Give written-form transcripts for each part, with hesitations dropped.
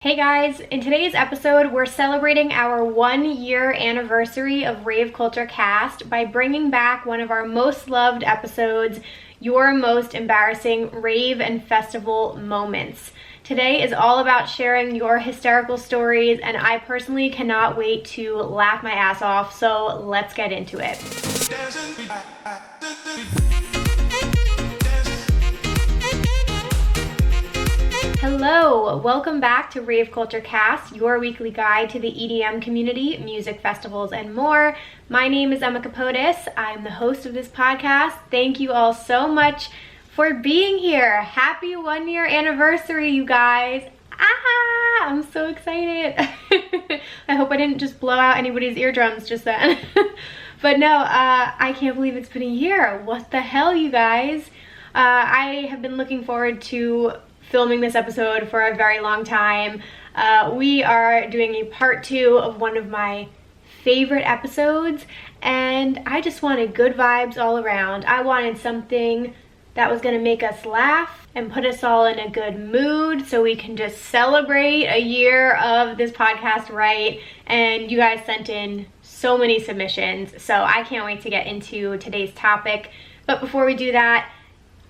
Hey guys, in today's episode, we're celebrating our 1-year anniversary of Rave Culture Cast by bringing back one of our most loved episodes, your most embarrassing rave and festival moments. Today is all about sharing your hysterical stories, and I personally cannot wait to laugh my ass off, so let's get into it. Hello, welcome back to Rave Culture Cast, your weekly guide to the EDM community, music festivals, and more. My name is Emma Kapotes. I'm the host of this podcast. Thank you all so much for being here. Happy 1-year anniversary, you guys. I'm so excited. I hope I didn't just blow out anybody's eardrums just then. But no, I can't believe it's been a year. What the hell, you guys? I have been looking forward to filming this episode for a very long time. We are doing a part 2 of one of my favorite episodes, and I just wanted good vibes all around. I wanted something that was gonna make us laugh and put us all in a good mood so we can just celebrate a year of this podcast, right? And you guys sent in so many submissions, so I can't wait to get into today's topic. But before we do that,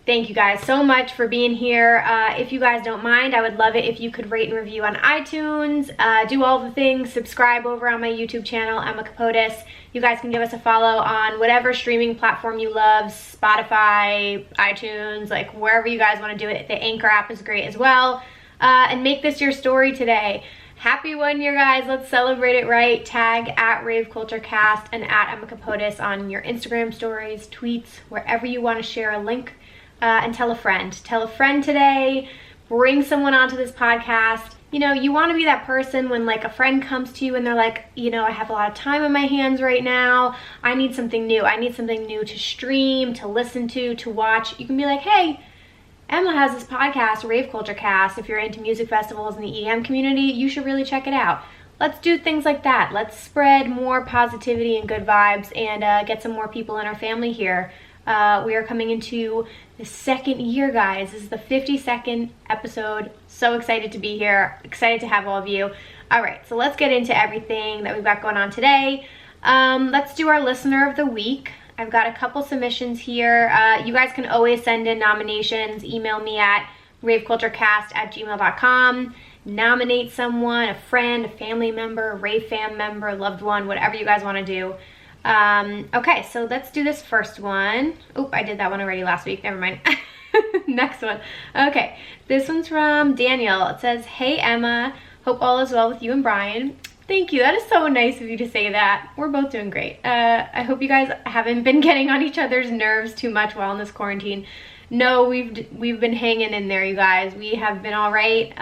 thank you guys so much for being here. If you guys don't mind, I would love it if you could rate and review on iTunes, do all the things, subscribe over on my YouTube channel, Emma Kapotes. You guys can give us a follow on whatever streaming platform you love, Spotify, iTunes, like wherever you guys want to do it. The Anchor app is great as well. And make this your story today. Happy 1 year, guys. Let's celebrate it right. Tag at Rave Culture Cast and at Emma Kapotes on your Instagram stories, tweets, wherever you want to share a link. And tell a friend. Tell a friend today. Bring someone onto this podcast. You know, you want to be that person when like a friend comes to you and they're like, you know, I have a lot of time on my hands right now. I need something new. I need something new to stream, to listen to watch. You can be like, hey, Emma has this podcast, Rave Culture Cast. If you're into music festivals in the EDM community, you should really check it out. Let's do things like that. Let's spread more positivity and good vibes and get some more people in our family here. We are coming into the 2nd year, guys. This is the 52nd episode. So excited to be here. Excited to have all of you. All right, so let's get into everything that we've got going on today. Let's do our listener of the week. I've got a couple submissions here. You guys can always send in nominations. Email me at raveculturecast@gmail.com. Nominate someone, a friend, a family member, a Rave fam member, loved one, whatever you guys want to do. Okay, so let's do this first one. Oop, I did that one already last week. Never mind. Next one. Okay, this one's from Daniel. It says, hey Emma, hope all is well with you and Brian. Thank you. That is so nice of you to say that. We're both doing great. I hope you guys haven't been getting on each other's nerves too much while in this quarantine. No, we've been hanging in there, you guys. We have been all right.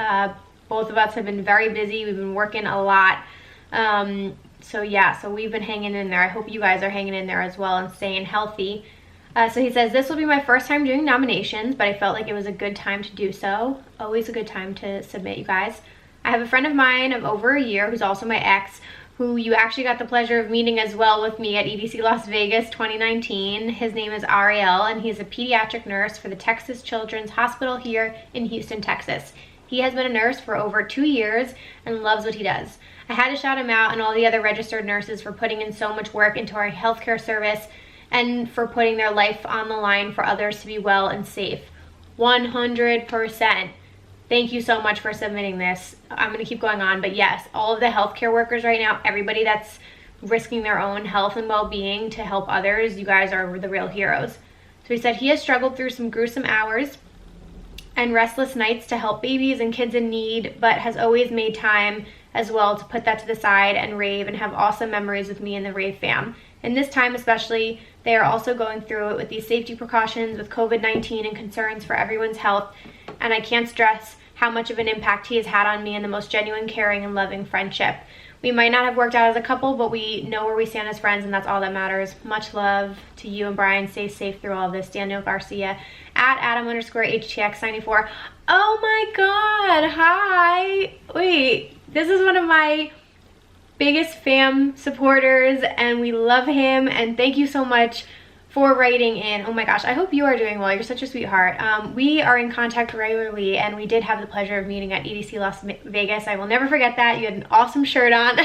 Both of us have been very busy. We've been working a lot. So yeah, so we've been hanging in there. I hope you guys are hanging in there as well and staying healthy. So he says, this will be my first time doing nominations, but I felt like it was a good time to do so. Always a good time to submit, you guys. I have a friend of mine of over a year who's also my ex, who you actually got the pleasure of meeting as well with me at EDC Las Vegas 2019. His name is Ariel, and he's a pediatric nurse for the Texas Children's Hospital here in Houston, Texas. He has been a nurse for over 2 years and loves what he does. I had to shout him out and all the other registered nurses for putting in so much work into our healthcare service and for putting their life on the line for others to be well and safe. 100%. Thank you so much for submitting this. I'm going to keep going on, but yes, all of the healthcare workers right now, everybody that's risking their own health and well-being to help others, you guys are the real heroes. So he said he has struggled through some gruesome hours and restless nights to help babies and kids in need, but has always made time as well to put that to the side and rave and have awesome memories with me and the Rave fam. In this time especially, they are also going through it with these safety precautions with COVID-19 and concerns for everyone's health, and I can't stress how much of an impact he has had on me in the most genuine, caring, and loving friendship. We might not have worked out as a couple, but we know where we stand as friends, and that's all that matters. Much love to you and Brian. Stay safe through all of this. Daniel Garcia at Adam_HTX94. Oh my God, hi. Wait, this is one of my biggest fam supporters, and we love him, and thank you so much for writing in. Oh my gosh, I hope you are doing well. You're such a sweetheart. We are in contact regularly, and we did have the pleasure of meeting at EDC Las Vegas. I will never forget that. You had an awesome shirt on.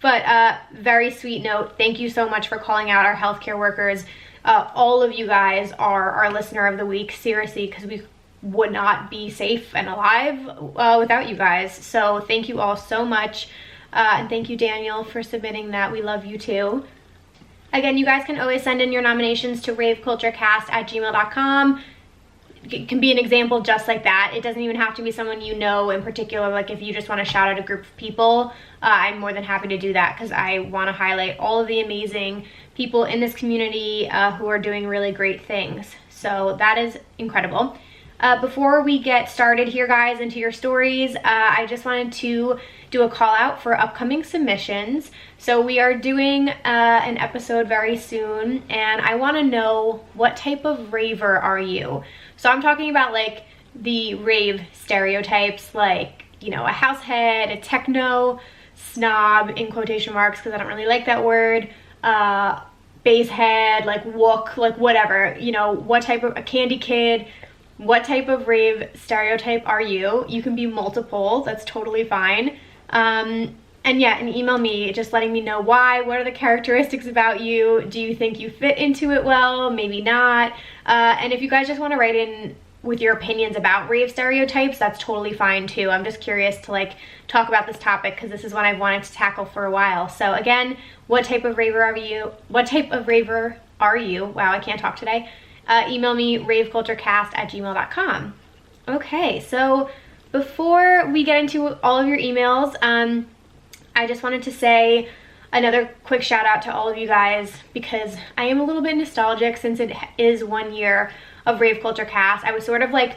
But very sweet note. Thank you so much for calling out our healthcare workers. All of you guys are our listener of the week, seriously, because we would not be safe and alive without you guys. So thank you all so much. And thank you, Daniel, for submitting that. We love you too. Again, you guys can always send in your nominations to raveculturecast@gmail.com. It can be an example just like that. It doesn't even have to be someone you know in particular. Like if you just want to shout out a group of people, I'm more than happy to do that, because I want to highlight all of the amazing people in this community who are doing really great things. So that is incredible. Before we get started here, guys, into your stories, I just wanted to do a call out for upcoming submissions. So we are doing an episode very soon, and I want to know, what type of raver are you? So I'm talking about like the rave stereotypes, like, you know, a house head, a techno snob in quotation marks, because I don't really like that word, bass head, like wook, like whatever, you know, what type of, a candy kid, what type of rave stereotype are you? You can be multiple, that's totally fine. And yeah, and email me just letting me know why, what are the characteristics about you, do you think you fit into it well, maybe not, and if you guys just want to write in with your opinions about rave stereotypes, that's totally fine too. I'm just curious to like talk about this topic, because this is one I've wanted to tackle for a while. So again, what type of raver are you? What type of raver are you? Wow, I can't talk today. Email me raveculturecast@gmail.com. Okay, so before we get into all of your emails, I just wanted to say another quick shout out to all of you guys, because I am a little bit nostalgic since it is 1 year of Rave Culture Cast. I was sort of like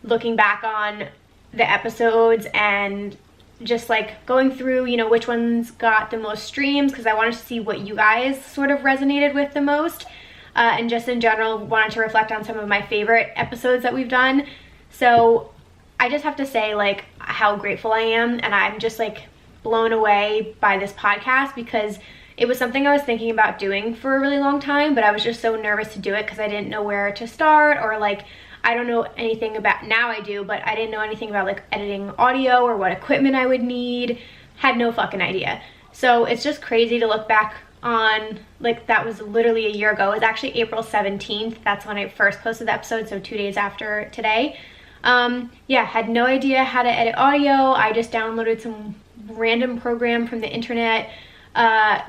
looking back on the episodes and just like going through, you know, which ones got the most streams, because I wanted to see what you guys sort of resonated with the most, and just in general wanted to reflect on some of my favorite episodes that we've done. So I just have to say like how grateful I am, and I'm just like blown away by this podcast, because it was something I was thinking about doing for a really long time, but I was just so nervous to do it because I didn't know where to start, or like I don't know anything about, now I do, but I didn't know anything about like editing audio or what equipment I would need. Had no fucking idea. So it's just crazy to look back on, like that was literally a year ago. It was actually April 17th. That's when I first posted the episode, so 2 days after today. Yeah, had no idea how to edit audio. I just downloaded some random program from the internet,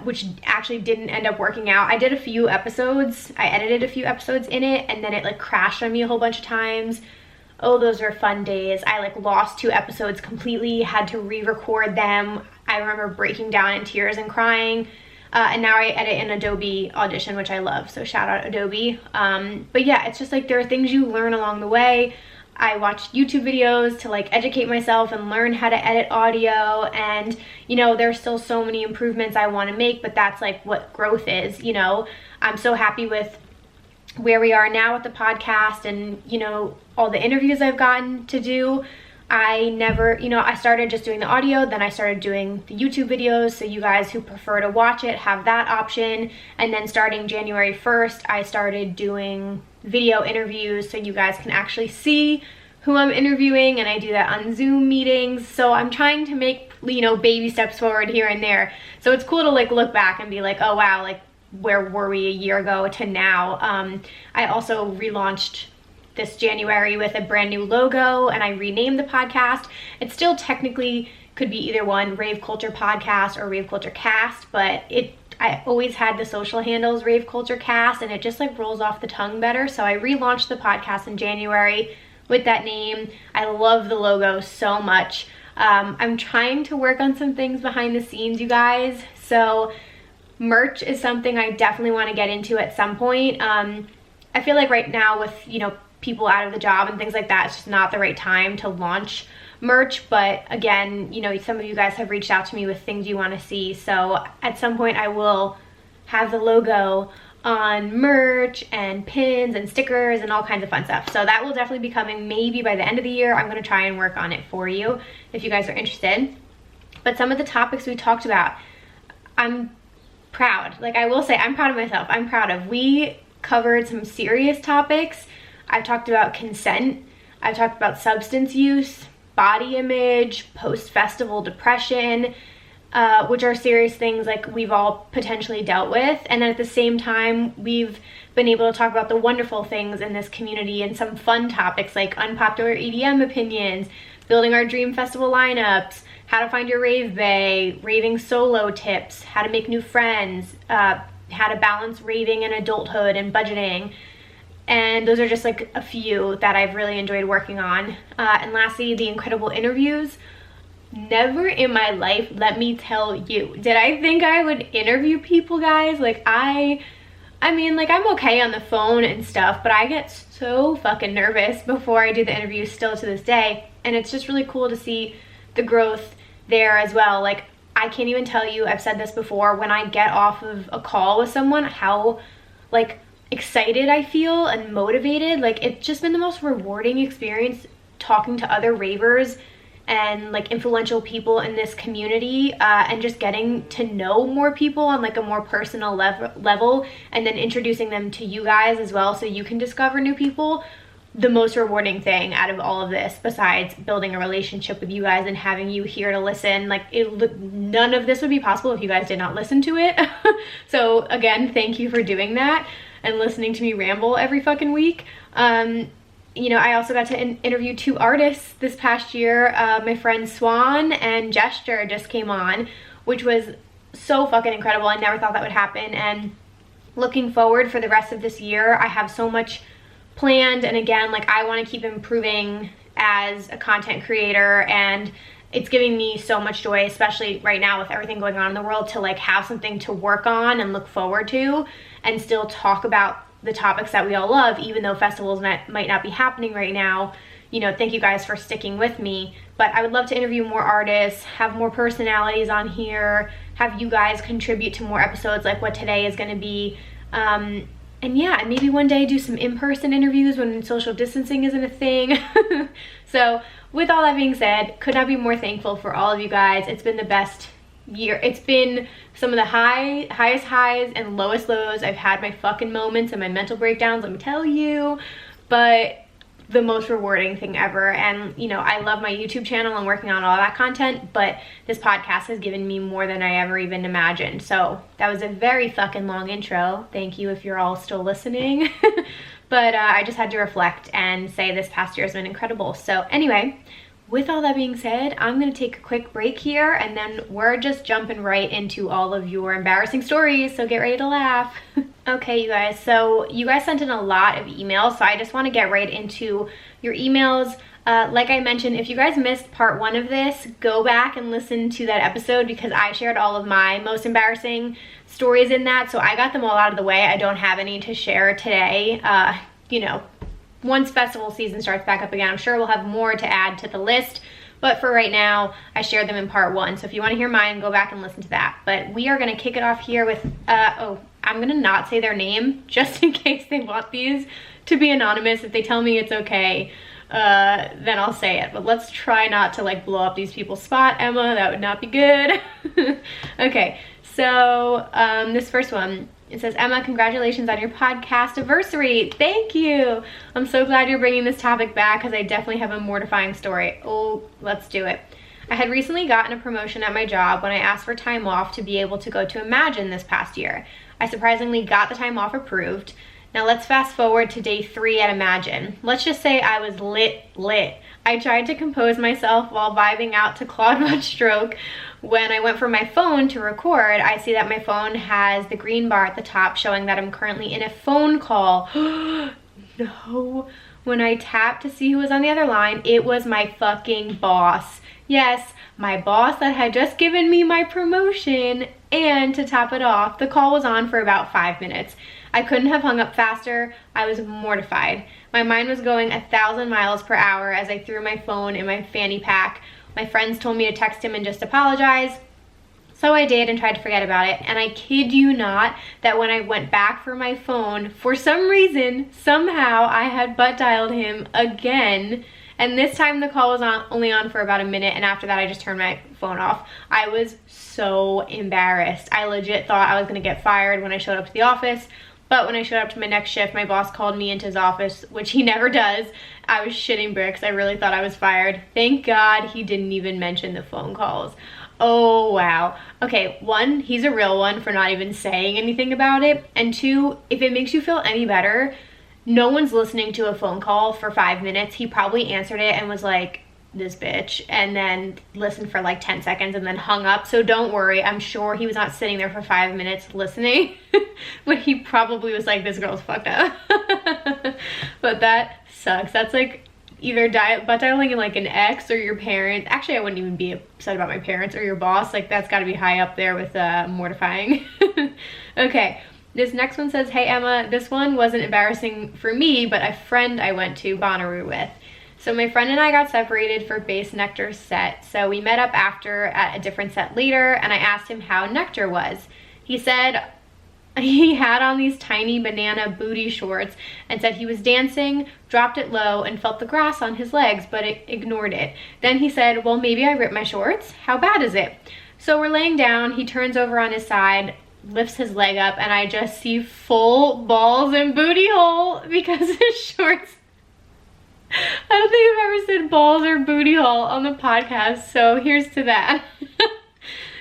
which actually didn't end up working out. I did a few episodes, I edited a few episodes in it, and then it like crashed on me a whole bunch of times. Oh, those were fun days. I like lost 2 episodes completely, had to re-record them. I remember breaking down in tears and crying. And now I edit in Adobe Audition, which I love, so shout out Adobe. But yeah, it's just like there are things you learn along the way. I watched YouTube videos to like educate myself and learn how to edit audio, and you know, there's still so many improvements I want to make, but that's like what growth is, you know. I'm so happy with where we are now with the podcast, and you know, all the interviews I've gotten to do. I never, you know, I started just doing the audio, then I started doing the YouTube videos, so you guys who prefer to watch it have that option. And then starting January 1st, I started doing video interviews, so you guys can actually see who I'm interviewing, and I do that on Zoom meetings. So I'm trying to make, you know, baby steps forward here and there. So it's cool to like look back and be like, oh wow, like where were we a year ago to now. I also relaunched this January with a brand new logo, and I renamed the podcast. It still technically could be either one, Rave Culture Podcast or Rave Culture Cast, but I always had the social handles Rave Culture Cast, and it just like rolls off the tongue better. So I relaunched the podcast in January with that name. I love the logo so much. I'm trying to work on some things behind the scenes, you guys. So merch is something I definitely want to get into at some point. I feel like right now with, you know, people out of the job and things like that, it's just not the right time to launch merch. But again, you know, some of you guys have reached out to me with things you want to see, so at some point I will have the logo on merch and pins and stickers and all kinds of fun stuff. So that will definitely be coming maybe by the end of the year. I'm going to try and work on it for you if you guys are interested. But some of the topics we talked about, I'm proud. Like, I will say, I'm proud of myself. I'm proud of. We covered some serious topics. I've talked about consent. I've talked about substance use, body image, post-festival depression, which are serious things like we've all potentially dealt with. And then at the same time, we've been able to talk about the wonderful things in this community and some fun topics like unpopular EDM opinions, building our dream festival lineups, how to find your rave bay, raving solo tips, how to make new friends, how to balance raving and adulthood and budgeting. And those are just like a few that I've really enjoyed working on. And lastly, the incredible interviews. Never in my life, let me tell you, did I think I would interview people, guys? Like, I mean, like, I'm okay on the phone and stuff, but I get so fucking nervous before I do the interview still to this day. And it's just really cool to see the growth there as well. Like, I can't even tell you, I've said this before, when I get off of a call with someone, how like excited I feel and motivated. Like, it's just been the most rewarding experience talking to other ravers and like influential people in this community, and just getting to know more people on like a more personal level, and then introducing them to you guys as well so you can discover new people. The most rewarding thing out of all of this, besides building a relationship with you guys and having you here to listen, like, none of this would be possible if you guys did not listen to it. So again, thank you for doing that and listening to me ramble every fucking week. You know, I also got to interview 2 artists this past year. My friends Swan and Gesture just came on, which was so fucking incredible. I never thought that would happen. And looking forward for the rest of this year, I have so much planned. And again, like, I want to keep improving as a content creator, and it's giving me so much joy, especially right now with everything going on in the world, to like have something to work on and look forward to and still talk about the topics that we all love, even though festivals might not be happening right now. You know, thank you guys for sticking with me. But I would love to interview more artists, have more personalities on here, have you guys contribute to more episodes like what today is going to be. And yeah, and maybe one day do some in-person interviews when social distancing isn't a thing. So with all that being said, could not be more thankful for all of you guys. It's been the best year. It's been some of the highest highs and lowest lows. I've had my fucking moments and my mental breakdowns, let me tell you, but the most rewarding thing ever. And you know, I love my YouTube channel and working on all that content, but this podcast has given me more than I ever even imagined. So that was a very fucking long intro. Thank you if you're all still listening. But I just had to reflect and say this past year has been incredible. So anyway, with all that being said, I'm gonna take a quick break here, and then we're just jumping right into all of your embarrassing stories, so get ready to laugh. Okay, you guys, so you guys sent in a lot of emails, so I just wanna get right into your emails. Like I mentioned, if you guys missed part 1 of this, go back and listen to that episode because I shared all of my most embarrassing stories in that, so I got them all out of the way. I don't have any to share today. You know, once festival season starts back up again, I'm sure we'll have more to add to the list. But for right now, I shared them in part 1. So if you want to hear mine, go back and listen to that. But we are going to kick it off here with, I'm going to not say their name just in case they want these to be anonymous. If they tell me it's okay, then I'll say it. But let's try not to like blow up these people's spot, Emma. That would not be good. Okay, so this first one. It says, Emma, congratulations on your podcast anniversary. Thank you. I'm so glad you're bringing this topic back because I definitely have a mortifying story. Oh, let's do it. I had recently gotten a promotion at my job when I asked for time off to be able to go to Imagine this past year. I surprisingly got the time off approved. Now let's fast forward to day 3 at Imagine. Let's just say I was lit. I tried to compose myself while vibing out to Claude Von Stroke. When I went for my phone to record, I see that my phone has the green bar at the top showing that I'm currently in a phone call. No. When I tapped to see who was on the other line, it was my fucking boss. Yes, my boss that had just given me my promotion. And to top it off, the call was on for about 5 minutes. I couldn't have hung up faster. I was mortified. My mind was going 1,000 miles per hour as I threw my phone in my fanny pack. My friends told me to text him and just apologize. So I did and tried to forget about it. And I kid you not that when I went back for my phone, for some reason, somehow I had butt dialed him again. And this time the call was only on for about a minute, and after that I just turned my phone off. I was so embarrassed. I legit thought I was gonna get fired when I showed up to the office. But when I showed up to my next shift, my boss called me into his office, which he never does. I was shitting bricks. I really thought I was fired. Thank God he didn't even mention the phone calls. Oh, wow. Okay, 1, he's a real one for not even saying anything about it. And 2, if it makes you feel any better, no one's listening to a phone call for 5 minutes. He probably answered it and was like, this bitch, and then listened for like 10 seconds and then hung up. So don't worry, I'm sure he was not sitting there for 5 minutes listening, but he probably was like, this girl's fucked up. But that sucks. That's like either butt dialing like an ex or your parents. Actually, I wouldn't even be upset about my parents or your boss. Like, that's got to be high up there with mortifying. Okay, this next one says, hey Emma, this one wasn't embarrassing for me, but a friend I went to Bonnaroo with. So my friend and I got separated for base Nectar's set. So we met up after at a different set later, and I asked him how Nectar was. He said he had on these tiny banana booty shorts and said he was dancing, dropped it low, and felt the grass on his legs, but ignored it. Then he said, well, maybe I ripped my shorts. How bad is it? So we're laying down. He turns over on his side, lifts his leg up, and I just see full balls and booty hole because his shorts. I don't think I've ever said balls or booty hole on the podcast, so here's to that.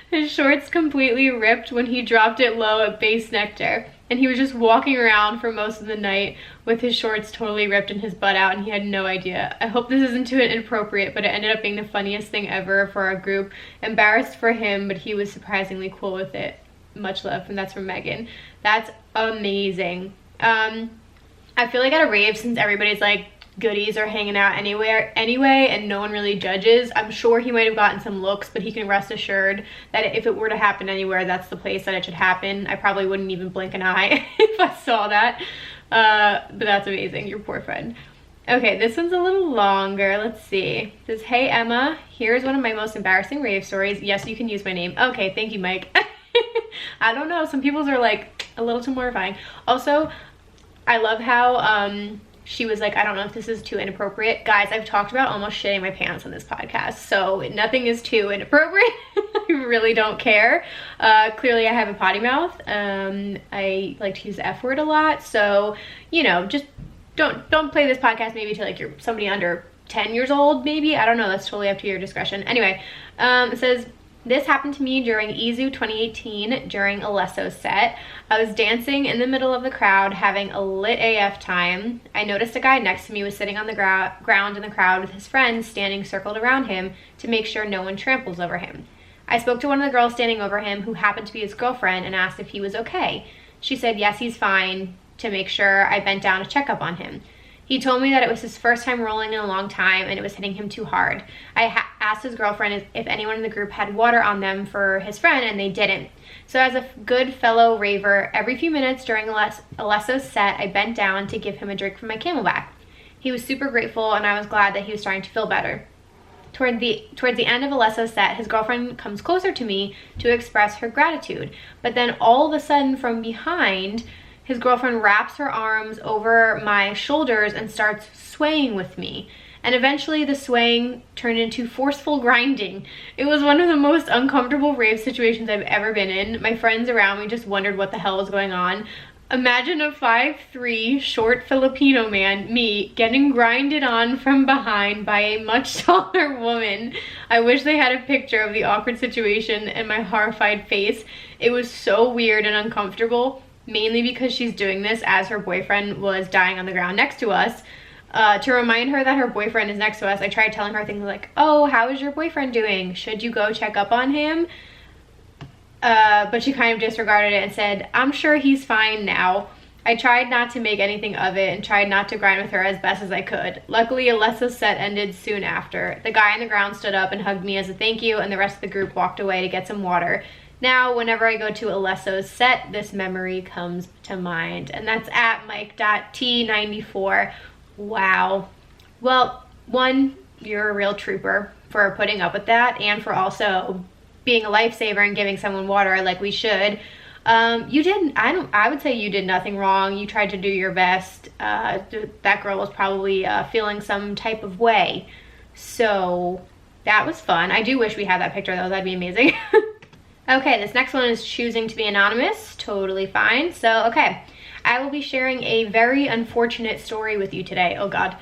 His shorts completely ripped when he dropped it low at base Nectar, and he was just walking around for most of the night with his shorts totally ripped and his butt out, and he had no idea. I hope this isn't too inappropriate, but it ended up being the funniest thing ever for our group. Embarrassed for him, but he was surprisingly cool with it. Much love, and that's from Megan. That's amazing. I feel like at a rave, since everybody's like goodies are hanging out anyway and no one really judges, I'm sure he might have gotten some looks, but he can rest assured that if it were to happen anywhere, that's the place that it should happen. I probably wouldn't even blink an eye if I saw that, but that's amazing. Your poor friend. Okay, this one's a little longer. Let's see. It says, hey Emma, here's one of my most embarrassing rave stories. Yes, you can use my name. Okay, thank you, Mike. I don't know, some people's are like a little too mortifying. Also, I love how she was like, I don't know if this is too inappropriate. Guys, I've talked about almost shitting my pants on this podcast, so nothing is too inappropriate. I really don't care. Clearly I have a potty mouth. I like to use the F word a lot, so, you know, just don't play this podcast maybe to like you're somebody under 10 years old, maybe. I don't know, that's totally up to your discretion. Anyway, it says, this happened to me during EZU 2018 during Alesso's set. I was dancing in the middle of the crowd having a lit AF time. I noticed a guy next to me was sitting on the ground in the crowd with his friends standing circled around him to make sure no one tramples over him. I spoke to one of the girls standing over him who happened to be his girlfriend and asked if he was okay. She said yes, he's fine. To make sure, I bent down to check up on him. He told me that it was his first time rolling in a long time and it was hitting him too hard. I asked his girlfriend if anyone in the group had water on them for his friend, and they didn't. So as a good fellow raver, every few minutes during Alesso's set, I bent down to give him a drink from my Camelback. He was super grateful, and I was glad that he was starting to feel better. Towards the end of Alesso's set, his girlfriend comes closer to me to express her gratitude. But then all of a sudden from behind, his girlfriend wraps her arms over my shoulders and starts swaying with me. And eventually the swaying turned into forceful grinding. It was one of the most uncomfortable rave situations I've ever been in. My friends around me just wondered what the hell was going on. Imagine a 5'3" short Filipino man, me, getting grinded on from behind by a much taller woman. I wish they had a picture of the awkward situation and my horrified face. It was so weird and uncomfortable, mainly because she's doing this as her boyfriend was dying on the ground next to us. To remind her that her boyfriend is next to us, I tried telling her things like, oh, how is your boyfriend doing? Should you go check up on him? But she kind of disregarded it and said, I'm sure he's fine now. I tried not to make anything of it and tried not to grind with her as best as I could. Luckily, Alesso's set ended soon after. The guy on the ground stood up and hugged me as a thank you, and the rest of the group walked away to get some water. Now, whenever I go to Alesso's set, this memory comes to mind. And that's at Mike.T94. Wow. Well, one, you're a real trooper for putting up with that and for also being a lifesaver and giving someone water like we should. You did, I would say you did nothing wrong. You tried to do your best. That girl was probably feeling some type of way. So that was fun. I do wish we had that picture though, that'd be amazing. Okay, this next one is choosing to be anonymous. Totally fine. So, okay, I will be sharing a very unfortunate story with you today. Oh God.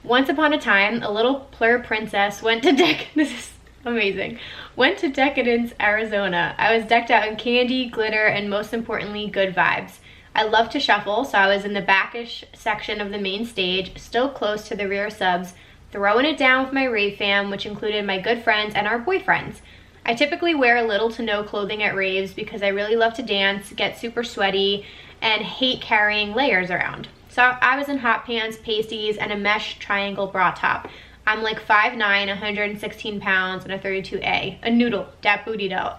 Once upon a time, a little plur princess went to this is amazing. Went to Decadence, Arizona. I was decked out in candy, glitter, and most importantly, good vibes. I love to shuffle, so I was in the backish section of the main stage, still close to the rear subs, throwing it down with my rave fam, which included my good friends and our boyfriends. I typically wear little to no clothing at raves because I really love to dance, get super sweaty, and hate carrying layers around. So I was in hot pants, pasties, and a mesh triangle bra top. I'm like 5'9", 116 pounds, and a 32A. A noodle, dat booty dough.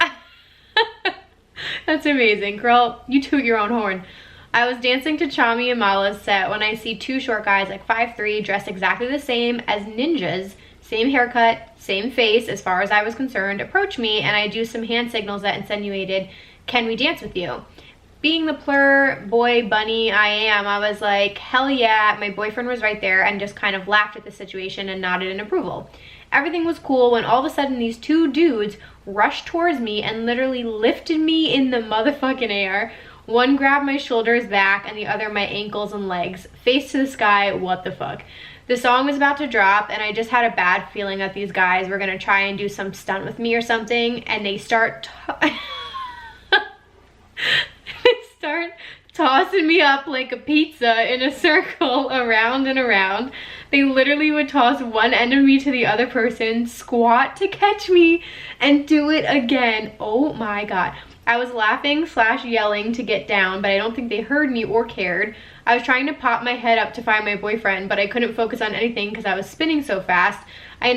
That's amazing, girl. You toot your own horn. I was dancing to Chami and Mala's set when I see two short guys like 5'3", dressed exactly the same as ninjas, same haircut, same face as far as I was concerned, approach me, and I do some hand signals that insinuated, "Can we dance with you?" Being the plur boy bunny I am, I was like, hell yeah. My boyfriend was right there and just kind of laughed at the situation and nodded in approval. Everything was cool when all of a sudden these two dudes rushed towards me and literally lifted me in the motherfucking air. One grabbed my shoulders back and the other my ankles and legs. Face to the sky, what the fuck. The song was about to drop and I just had a bad feeling that these guys were gonna try and do some stunt with me or something, and they start tossing me up like a pizza in a circle around and around. They literally would toss one end of me to the other person, squat to catch me, and do it again. Oh my God. I was laughing / yelling to get down, but I don't think they heard me or cared. I was trying to pop my head up to find my boyfriend, but I couldn't focus on anything because I was spinning so fast. I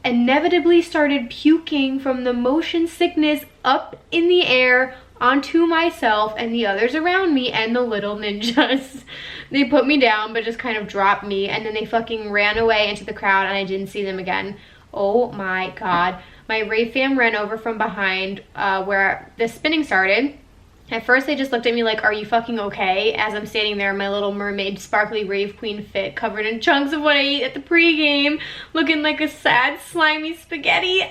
inevitably started puking from the motion sickness up in the air onto myself and the others around me and the little ninjas. They put me down but just kind of dropped me, and then they fucking ran away into the crowd and I didn't see them again. Oh my God. My rave fam ran over from behind where the spinning started. At first they just looked at me like, "Are you fucking okay?" as I'm standing there in my little mermaid sparkly rave queen fit, covered in chunks of what I ate at the pregame, looking like a sad slimy spaghetti.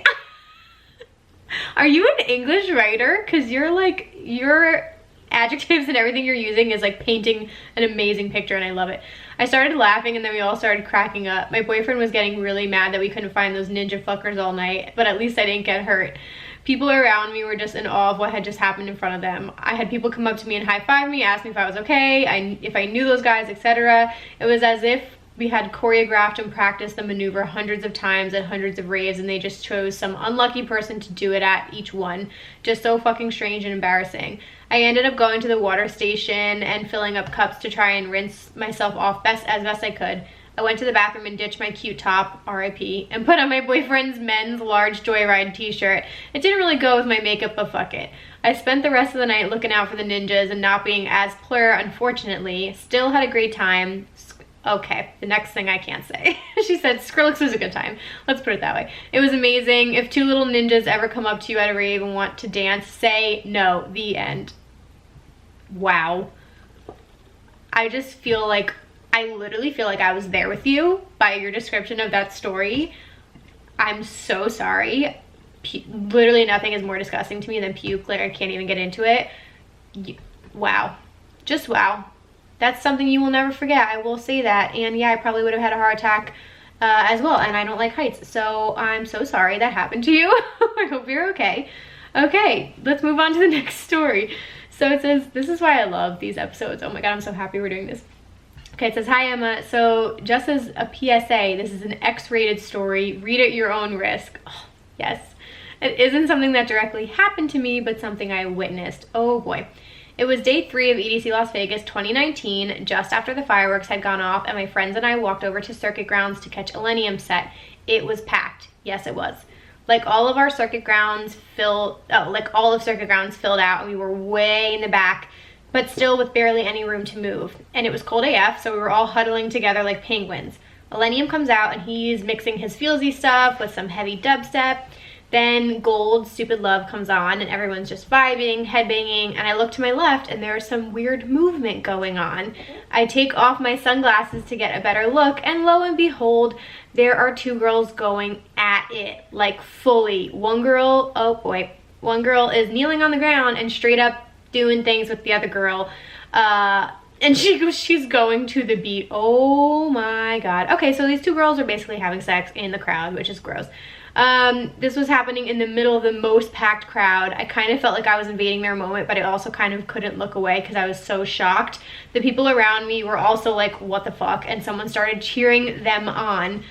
Are you an English writer? Because you're like, your adjectives and everything you're using is like painting an amazing picture, and I love it. I started laughing and then we all started cracking up. My boyfriend was getting really mad that we couldn't find those ninja fuckers all night, but at least I didn't get hurt. People around me were just in awe of what had just happened in front of them. I had people come up to me and high-five me, ask me if I was okay, if I knew those guys, etc. It was as if we had choreographed and practiced the maneuver hundreds of times at hundreds of raves, and they just chose some unlucky person to do it at each one. Just so fucking strange and embarrassing. I ended up going to the water station and filling up cups to try and rinse myself off as best I could. I went to the bathroom and ditched my cute top, RIP, and put on my boyfriend's men's large Joyride t-shirt. It didn't really go with my makeup, but fuck it. I spent the rest of the night looking out for the ninjas and not being as plur, unfortunately. Still had a great time. Okay, the next thing I can't say. She said Skrillex was a good time. Let's put it that way. It was amazing. If two little ninjas ever come up to you at a rave and want to dance, say no. The end. Wow. I just feel like, I literally feel like I was there with you by your description of that story. I'm so sorry. Literally nothing is more disgusting to me than puke. Like, I can't even get into it. Wow. Just wow. That's something you will never forget. I will say that. And yeah, I probably would have had a heart attack as well. And I don't like heights. So I'm so sorry that happened to you. I hope you're okay. Okay, let's move on to the next story. So it says, this is why I love these episodes. Oh my God, I'm so happy we're doing this. Okay, it says, "Hi Emma, so just as a PSA, this is an X-rated story. Read at your own risk." Oh, yes. It isn't something that directly happened to me, but something I witnessed. Oh boy. It was day 3 of EDC Las Vegas 2019, just after the fireworks had gone off, and my friends and I walked over to Circuit Grounds to catch Millennium set. It was packed. Yes, it was. Like all of Circuit Grounds filled out, and we were way in the back, but still with barely any room to move. And it was cold AF, so we were all huddling together like penguins. Millennium comes out and he's mixing his feelsy stuff with some heavy dubstep. Then Gold Stupid Love comes on and everyone's just vibing, headbanging, and I look to my left and there's some weird movement going on. I take off my sunglasses to get a better look, and lo and behold, there are two girls going at it, like fully. One girl is kneeling on the ground and straight up doing things with the other girl. And she's going to the beat. Oh my God. Okay, so these two girls are basically having sex in the crowd, which is gross. This was happening in the middle of the most packed crowd. I kind of felt like I was invading their moment, but I also kind of couldn't look away because I was so shocked. The people around me were also like, what the fuck? And someone started cheering them on.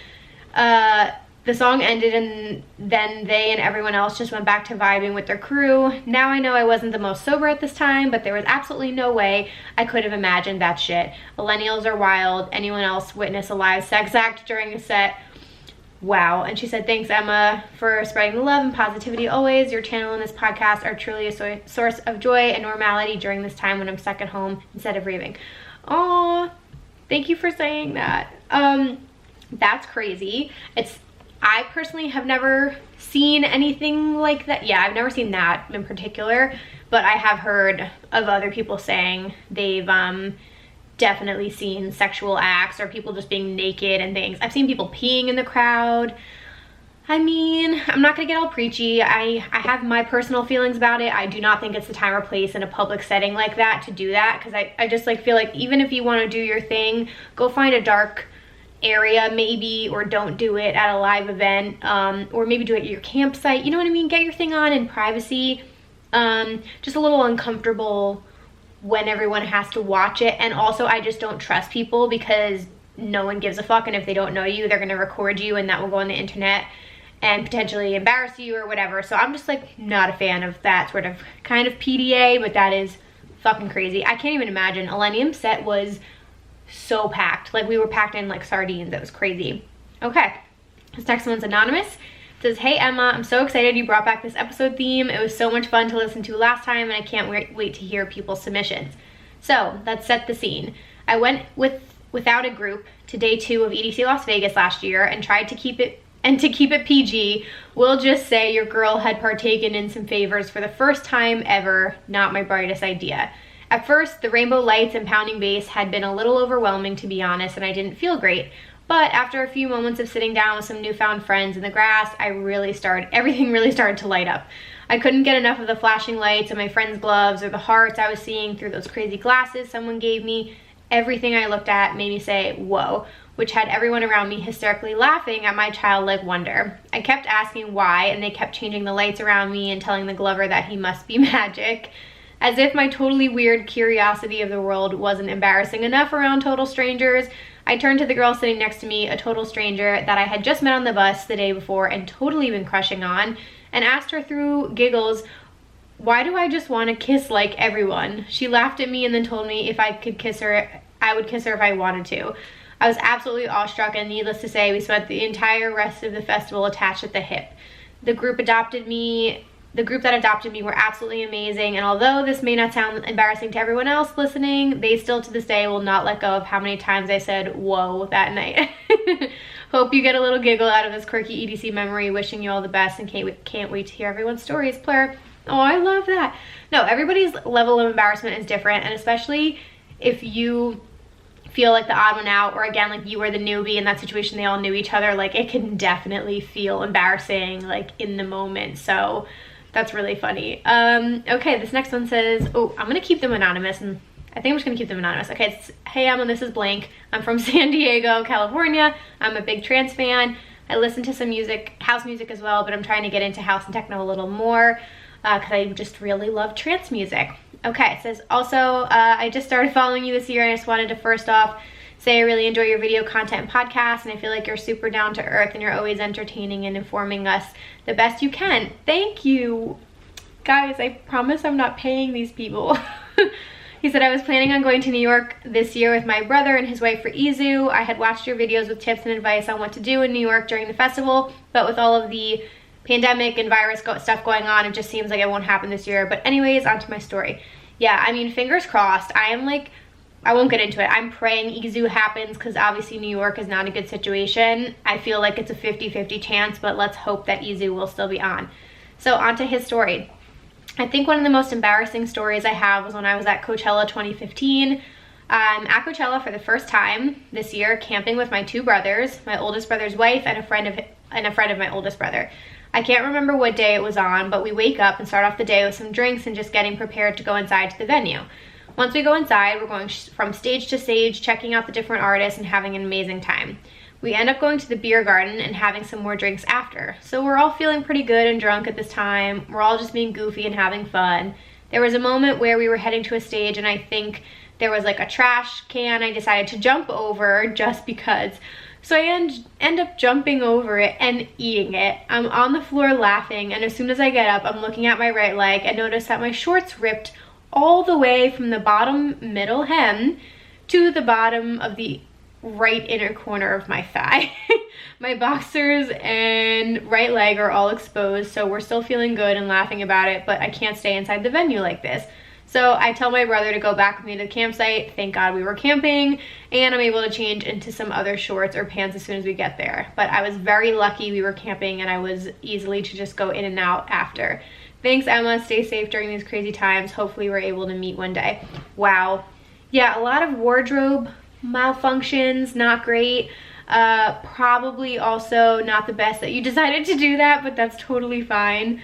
The song ended and then they and everyone else just went back to vibing with their crew. Now I know I wasn't the most sober at this time, but there was absolutely no way I could have imagined that shit. Millennials are wild. Anyone else witness a live sex act during a set? Wow. And she said, thanks, Emma, for spreading the love and positivity always. Your channel and this podcast are truly a source of joy and normality during this time when I'm stuck at home instead of raving. Aw, thank you for saying that. That's crazy. I personally have never seen anything like that. Yeah, I've never seen that in particular, but I have heard of other people saying they've definitely seen sexual acts or people just being naked and things. I've seen people peeing in the crowd. I mean, I'm not gonna get all preachy. I have my personal feelings about it. I do not think it's the time or place in a public setting like that to do that, because I just like feel like even if you want to do your thing, go find a dark area maybe, or don't do it at a live event, or maybe do it at your campsite. You know what I mean? Get your thing on in privacy. Just a little uncomfortable when everyone has to watch it. And also, I just don't trust people because no one gives a fuck, and if they don't know you, they're gonna record you and that will go on the internet and potentially embarrass you or whatever. So I'm just like not a fan of that sort of kind of PDA, but that is fucking crazy. I can't even imagine. Millennium set was so packed. Like we were packed in like sardines. It was crazy. Okay, this next one's anonymous. It says, hey Emma, I'm so excited you brought back this episode theme. It was so much fun to listen to last time and I can't wait to hear people's submissions. So let's set the scene. I went without a group to day 2 of EDC Las Vegas last year and tried to keep it PG, we'll just say your girl had partaken in some favors for the first time ever. Not my brightest idea. At first, the rainbow lights and pounding bass had been a little overwhelming, to be honest, and I didn't feel great. But after a few moments of sitting down with some newfound friends in the grass, everything really started to light up. I couldn't get enough of the flashing lights and my friends' gloves or the hearts I was seeing through those crazy glasses someone gave me. Everything I looked at made me say, whoa, which had everyone around me hysterically laughing at my childlike wonder. I kept asking why, and they kept changing the lights around me and telling the glover that he must be magic. As if my totally weird curiosity of the world wasn't embarrassing enough around total strangers, I turned to the girl sitting next to me, a total stranger that I had just met on the bus the day before and totally been crushing on, and asked her through giggles, why do I just want to kiss like everyone? She laughed at me and then told me if I could kiss her, I would kiss her if I wanted to. I was absolutely awestruck, and needless to say, we spent the entire rest of the festival attached at the hip. The group that adopted me were absolutely amazing, and although this may not sound embarrassing to everyone else listening, they still to this day will not let go of how many times I said whoa that night. Hope you get a little giggle out of this quirky EDC memory. Wishing you all the best and can't wait to hear everyone's stories. Plur. Oh, I love that. No, everybody's level of embarrassment is different, and especially if you feel like the odd one out, or again, like you were the newbie in that situation, they all knew each other, like it can definitely feel embarrassing like in the moment. So that's really funny. Okay, this next one says, oh, I'm gonna keep them anonymous, and I think I'm just gonna keep them anonymous. Okay, it's, hey Emma, this is blank. I'm from San Diego, California. I'm a big trance fan. I listen to some music, house music as well, but I'm trying to get into house and techno a little more because I just really love trance music. Okay, it says, also, I just started following you this year, and I just wanted to first off say I really enjoy your video content and podcasts, and I feel like you're super down to earth and you're always entertaining and informing us the best you can. Thank you. Guys, I promise I'm not paying these people. He said, I was planning on going to New York this year with my brother and his wife for Izu. I had watched your videos with tips and advice on what to do in New York during the festival, but with all of the pandemic and virus stuff going on, it just seems like it won't happen this year. But anyways, on to my story. Yeah, I mean, fingers crossed. I am like I won't get into it. I'm praying Izu happens because obviously New York is not a good situation. I feel like it's a 50-50 chance, but let's hope that Izu will still be on. So on to his story. I think one of the most embarrassing stories I have was when I was at Coachella 2015. I'm at Coachella for the first time this year, camping with my two brothers, my oldest brother's wife and a friend of my oldest brother. I can't remember what day it was on, but we wake up and start off the day with some drinks and just getting prepared to go inside to the venue. Once we go inside, we're going from stage to stage, checking out the different artists and having an amazing time. We end up going to the beer garden and having some more drinks after. So we're all feeling pretty good and drunk at this time. We're all just being goofy and having fun. There was a moment where we were heading to a stage and I think there was like a trash can I decided to jump over just because. So I end up jumping over it and eating it. I'm on the floor laughing, and as soon as I get up, I'm looking at my right leg and notice that my shorts ripped all the way from the bottom middle hem to the bottom of the right inner corner of my thigh. My boxers and right leg are all exposed, so we're still feeling good and laughing about it, but I can't stay inside the venue like this. So I tell my brother to go back with me to the campsite. Thank God we were camping, and I'm able to change into some other shorts or pants as soon as we get there. But I was very lucky we were camping and I was easily to just go in and out after. Thanks, Emma. Stay safe during these crazy times. Hopefully we're able to meet one day. Wow. Yeah, a lot of wardrobe malfunctions, not great. Probably also not the best that you decided to do that, but that's totally fine.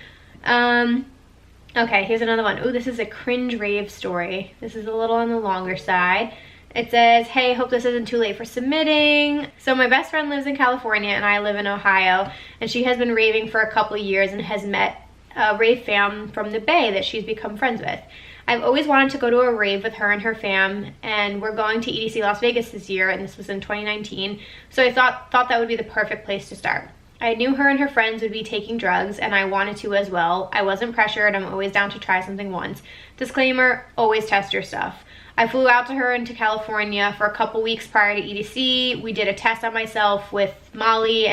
Okay, here's another one. Ooh, this is a cringe rave story. This is a little on the longer side. It says, hey, hope this isn't too late for submitting. So my best friend lives in California and I live in Ohio, and she has been raving for a couple of years and has met a rave fam from the Bay that she's become friends with. I've always wanted to go to a rave with her and her fam, and we're going to EDC Las Vegas this year, and this was in 2019, so I thought that would be the perfect place to start. I knew her and her friends would be taking drugs, and I wanted to as well. I wasn't pressured. I'm always down to try something once. Disclaimer, always test your stuff. I flew out to her into California for a couple weeks prior to EDC. We did a test on myself with Molly,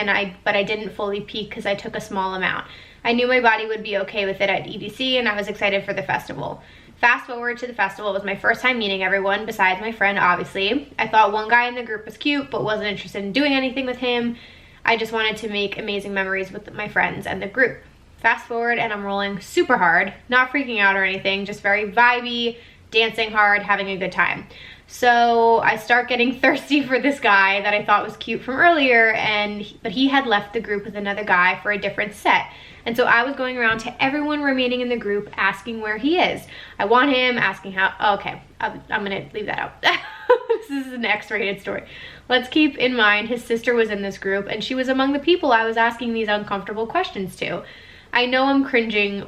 but I didn't fully peak because I took a small amount. I knew my body would be okay with it at EDC, and I was excited for the festival. Fast forward to the festival. It was my first time meeting everyone besides my friend, obviously. I thought one guy in the group was cute, but wasn't interested in doing anything with him. I just wanted to make amazing memories with my friends and the group. Fast forward, and I'm rolling super hard, not freaking out or anything, just very vibey, dancing hard, having a good time. So I start getting thirsty for this guy that I thought was cute from earlier, but he had left the group with another guy for a different set. And so I was going around to everyone remaining in the group asking where he is. I want him, asking how. Oh, okay, I'm gonna leave that out. This is an X-rated story. Let's keep in mind his sister was in this group, and she was among the people I was asking these uncomfortable questions to. I know I'm cringing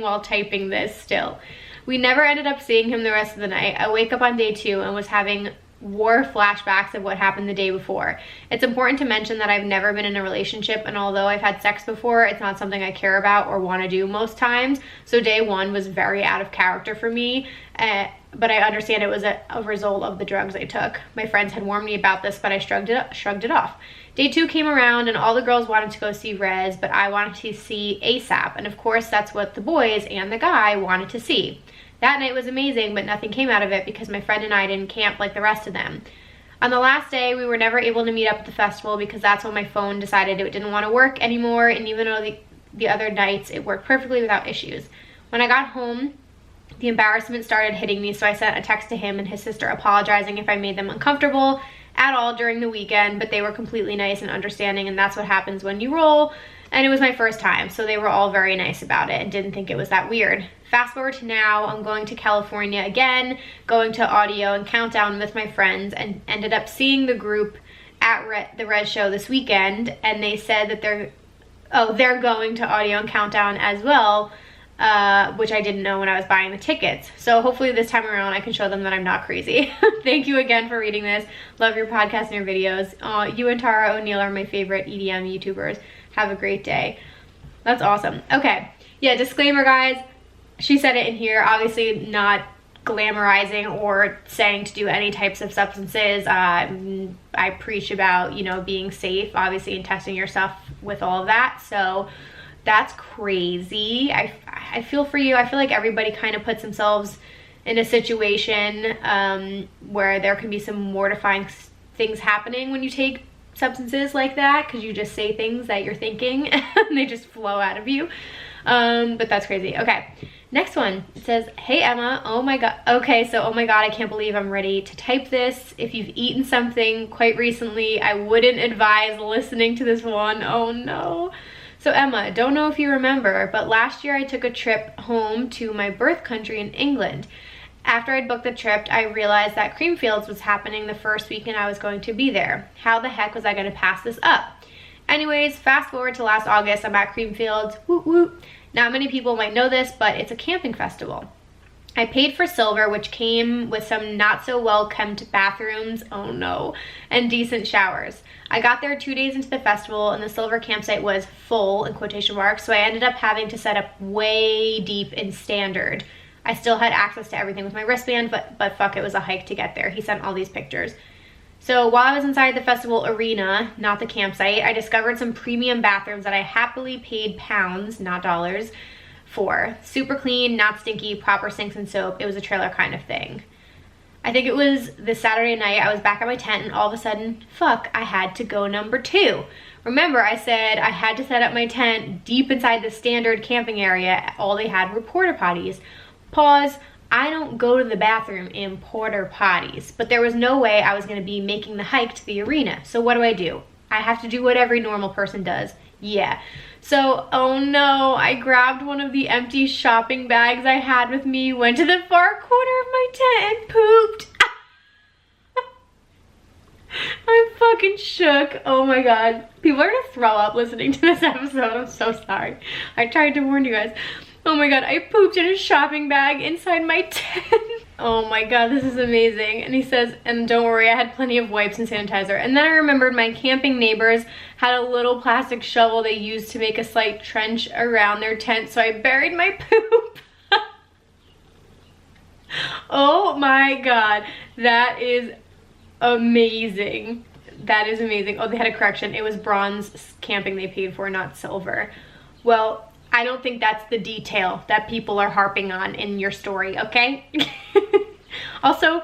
while typing this still. We never ended up seeing him the rest of the night. I wake up on day 2 and was having war flashbacks of what happened the day before. It's important to mention that I've never been in a relationship, and although I've had sex before, it's not something I care about or want to do most times. So day 1 was very out of character for me, but I understand it was a result of the drugs I took. My friends had warned me about this, but I shrugged it off. Day 2 came around and all the girls wanted to go see Rez, but I wanted to see ASAP, and of course that's what the boys and the guy wanted to see. That night was amazing, but nothing came out of it because my friend and I didn't camp like the rest of them. On the last day, we were never able to meet up at the festival because that's when my phone decided it didn't want to work anymore, and even though the other nights it worked perfectly without issues. When I got home, the embarrassment started hitting me, so I sent a text to him and his sister apologizing if I made them uncomfortable at all during the weekend, but they were completely nice and understanding, and that's what happens when you roll. And it was my first time, so they were all very nice about it and didn't think it was that weird. Fast forward to now, I'm going to California again, going to Audio and Countdown with my friends, and ended up seeing the group at the Red Show this weekend, and they said that they're going to Audio and Countdown as well, which I didn't know when I was buying the tickets. So hopefully this time around I can show them that I'm not crazy. Thank you again for reading this. Love your podcast and your videos. You and Tara O'Neill are my favorite EDM YouTubers. Have a great day. That's awesome. Okay, yeah, disclaimer guys, she said it in here, obviously not glamorizing or saying to do any types of substances. I preach about, you know, being safe, obviously, and testing yourself with all of that. So that's crazy. I feel for you. I feel like everybody kind of puts themselves in a situation where there can be some mortifying things happening when you take substances like that, because you just say things that you're thinking and they just flow out of you. But that's crazy. Okay, next one. It says, hey Emma, oh my god. Okay, so oh my god, I can't believe I'm ready to type this. If you've eaten something quite recently, I wouldn't advise listening to this one. Oh no. So Emma, don't know if you remember, but last year I took a trip home to my birth country in England. After I'd booked the trip, I realized that Creamfields was happening the first weekend I was going to be there. How the heck was I going to pass this up? Anyways, fast forward to last August, I'm at Creamfields. Woot woot. Not many people might know this, but it's a camping festival. I paid for silver, which came with some not so well kept bathrooms, oh no, and decent showers. I got there 2 days into the festival and the silver campsite was full, in quotation marks, so I ended up having to set up way deep in standard. I still had access to everything with my wristband, but fuck, it was a hike to get there. He sent all these pictures. So while I was inside the festival arena, not the campsite, I discovered some premium bathrooms that I happily paid pounds, not dollars, for. Super clean, not stinky, proper sinks and soap. It was a trailer kind of thing. I think it was this Saturday night, I was back at my tent and all of a sudden, fuck, I had to go number 2. Remember, I said I had to set up my tent deep inside the standard camping area. All they had were porta potties. Pause. I don't go to the bathroom in porta potties, but there was no way I was going to be making the hike to the arena. So what do? I have to do what every normal person does. Yeah. So, oh no, I grabbed one of the empty shopping bags I had with me, went to the far corner of my tent and pooped. I'm fucking shook. Oh my god. People are gonna throw up listening to this episode. I'm so sorry. I tried to warn you guys. Oh my god, I pooped in a shopping bag inside my tent. Oh my god, this is amazing. And he says, and don't worry, I had plenty of wipes and sanitizer. And then I remembered my camping neighbors had a little plastic shovel they used to make a slight trench around their tent, so I buried my poop. Oh my god, that is amazing. That is amazing. Oh, they had a correction. It was bronze camping they paid for, not silver. Well, I don't think that's the detail that people are harping on in your story, okay? Also,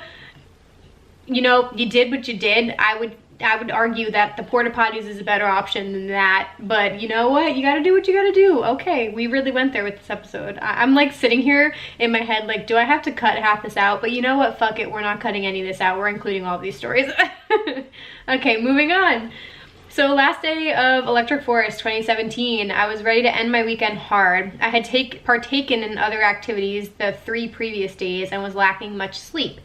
you know, you did what you did. I would argue that the porta potties is a better option than that, but you know what? You gotta do what you gotta do. Okay, we really went there with this episode. I'm like sitting here in my head like, do I have to cut half this out? But you know what? Fuck it, we're not cutting any of this out. We're including all of these stories. Okay, moving on. So last day of Electric Forest 2017, I was ready to end my weekend hard. I had partaken in other activities the 3 previous days and was lacking much sleep.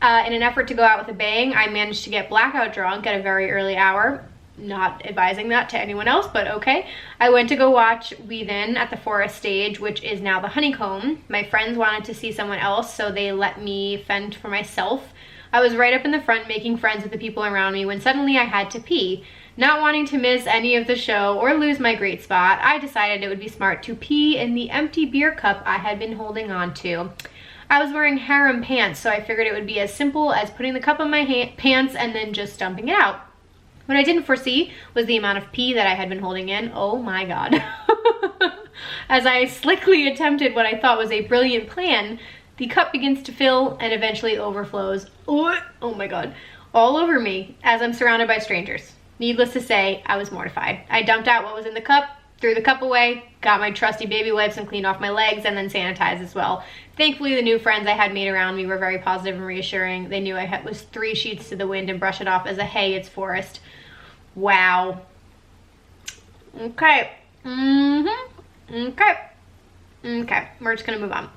In an effort to go out with a bang, I managed to get blackout drunk at a very early hour. Not advising that to anyone else, but okay. I went to go watch Weave In at the Forest stage, which is now the Honeycomb. My friends wanted to see someone else, so they let me fend for myself. I was right up in the front making friends with the people around me when suddenly I had to pee. Not wanting to miss any of the show or lose my great spot, I decided it would be smart to pee in the empty beer cup I had been holding on to. I was wearing harem pants, so I figured it would be as simple as putting the cup on my pants and then just dumping it out. What I didn't foresee was the amount of pee that I had been holding in. Oh my god. As I slickly attempted what I thought was a brilliant plan, the cup begins to fill and eventually overflows. Oh my god. All over me as I'm surrounded by strangers. Needless to say, I was mortified. I dumped out what was in the cup, threw the cup away, got my trusty baby wipes and cleaned off my legs, and then sanitized as well. Thankfully, the new friends I had made around me were very positive and reassuring. They knew I was 3 sheets to the wind and brush it off as a hey, it's Forest. Wow. Okay. Okay, we're just gonna move on.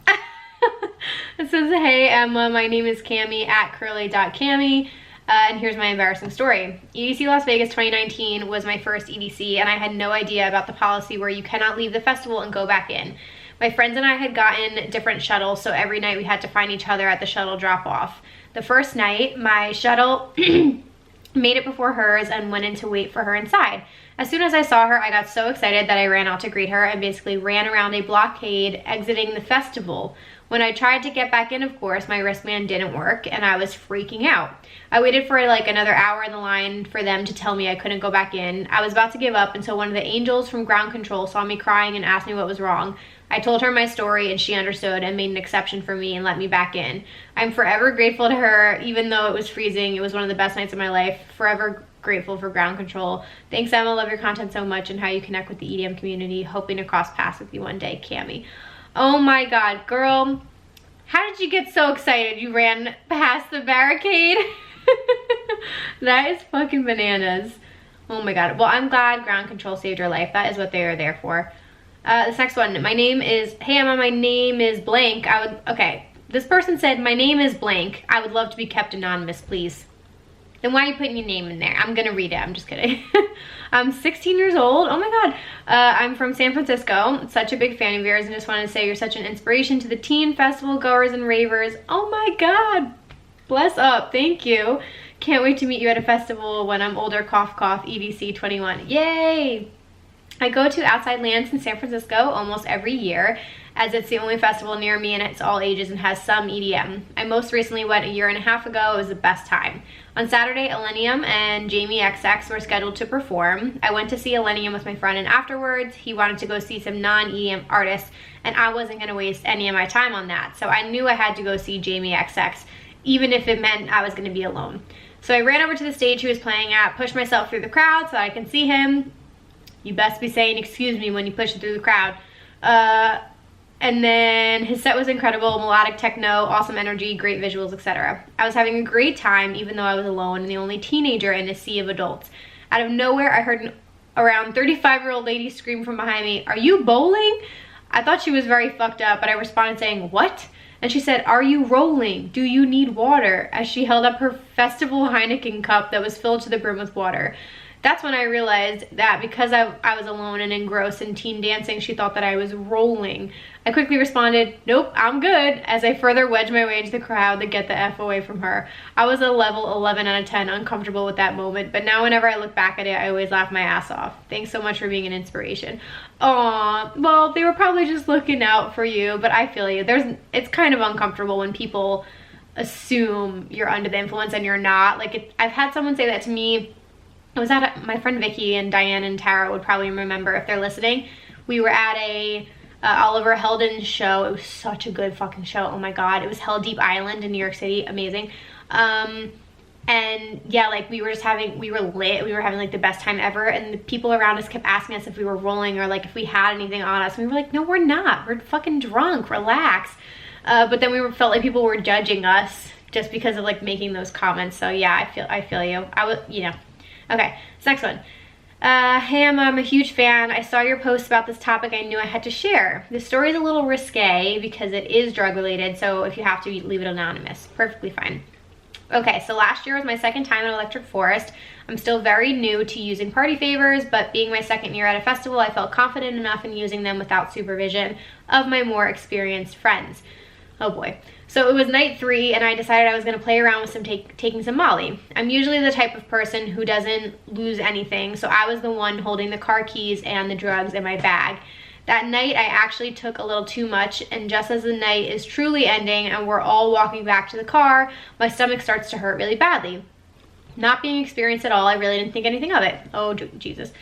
It says, hey Emma, my name is Cami at curly.cami. And here's my embarrassing story. EDC Las Vegas 2019 was my first EDC, and I had no idea about the policy where you cannot leave the festival and go back in. My friends and I had gotten different shuttles, so every night we had to find each other at the shuttle drop-off. The first night, my shuttle made it before hers and went in to wait for her inside. As soon as I saw her, I got so excited that I ran out to greet her and basically ran around a blockade exiting the festival. When I tried to get back in, of course, my wristband didn't work and I was freaking out. I waited for like another hour in the line for them to tell me I couldn't go back in. I was about to give up until one of the angels from ground control saw me crying and asked me what was wrong. I told her my story and she understood and made an exception for me and let me back in. I'm forever grateful to her, even though it was freezing. It was one of the best nights of my life. Forever grateful for ground control. Thanks, Emma. Love your content so much and how you connect with the EDM community. Hoping to cross paths with you one day, Cami. Oh my God, girl. How did you get so excited? You ran past the barricade? That is fucking bananas. Oh my God. Well, I'm glad ground control saved your life. That is what they are there for. This next one, hey Emma, my name is blank. Okay, this person said, my name is blank. I would love to be kept anonymous, please. Then why are you putting your name in there? I'm gonna read it, I'm just kidding. I'm 16 years old, oh my God. I'm from San Francisco, such a big fan of yours and just wanted to say you're such an inspiration to the teen festival goers and ravers. Oh my God, bless up, thank you. Can't wait to meet you at a festival when I'm older, cough, cough, EDC 21, yay. I go to Outside Lands in San Francisco almost every year as it's the only festival near me and it's all ages and has some EDM. I most recently went a year and a half ago. It was the best time. On Saturday, Elenium and Jamie XX were scheduled to perform. I went to see Elenium with my friend and afterwards he wanted to go see some non-EDM artists and I wasn't going to waste any of my time on that. So I knew I had to go see Jamie XX even if it meant I was going to be alone. So I ran over to the stage he was playing at, pushed myself through the crowd so I can see him. You best be saying excuse me when you push it through the crowd. And then his set was incredible, melodic techno, awesome energy, great visuals, etc. I was having a great time even though I was alone and the only teenager in a sea of adults. Out of nowhere, I heard an around 35-year-old lady scream from behind me, "Are you bowling?" I thought she was very fucked up, but I responded saying, "What?" And she said, "Are you rolling? Do you need water?" As she held up her festival Heineken cup that was filled to the brim with water. That's when I realized that because I was alone and engrossed in teen dancing, she thought that I was rolling. I quickly responded, "Nope, I'm good," as I further wedged my way into the crowd to get the F away from her. I was a level 11 out of 10 uncomfortable with that moment, but now whenever I look back at it, I always laugh my ass off. Thanks so much for being an inspiration. Aw, well, they were probably just looking out for you, but I feel you. It's kind of uncomfortable when people assume you're under the influence and you're not. Like, I've had someone say that to me. I was at my friend Vicky and Diane and Tara would probably remember if they're listening. We were at a Oliver Heldens show. It was such a good fucking show. Oh my God. It was Hell Deep Island in New York City. Amazing. And yeah, like we were lit. We were having like the best time ever. And the people around us kept asking us if we were rolling or like if we had anything on us. And we were like, no, we're not. We're fucking drunk. Relax. But then felt like people were judging us just because of like making those comments. So yeah, I feel you. Okay, this next one. Hey Emma, I'm a huge fan. I saw your post about this topic. I knew I had to share. This story is a little risque because it is drug related, so if you have to, leave it anonymous. Perfectly fine. Okay, so last year was my second time at Electric Forest. I'm still very new to using party favors, but being my second year at a festival, I felt confident enough in using them without supervision of my more experienced friends. Oh boy. So it was night 3 and I decided I was going to play around with taking some Molly. I'm usually the type of person who doesn't lose anything, so I was the one holding the car keys and the drugs in my bag. That night I actually took a little too much, and just as the night is truly ending and we're all walking back to the car, my stomach starts to hurt really badly. Not being experienced at all, I really didn't think anything of it. Oh Jesus.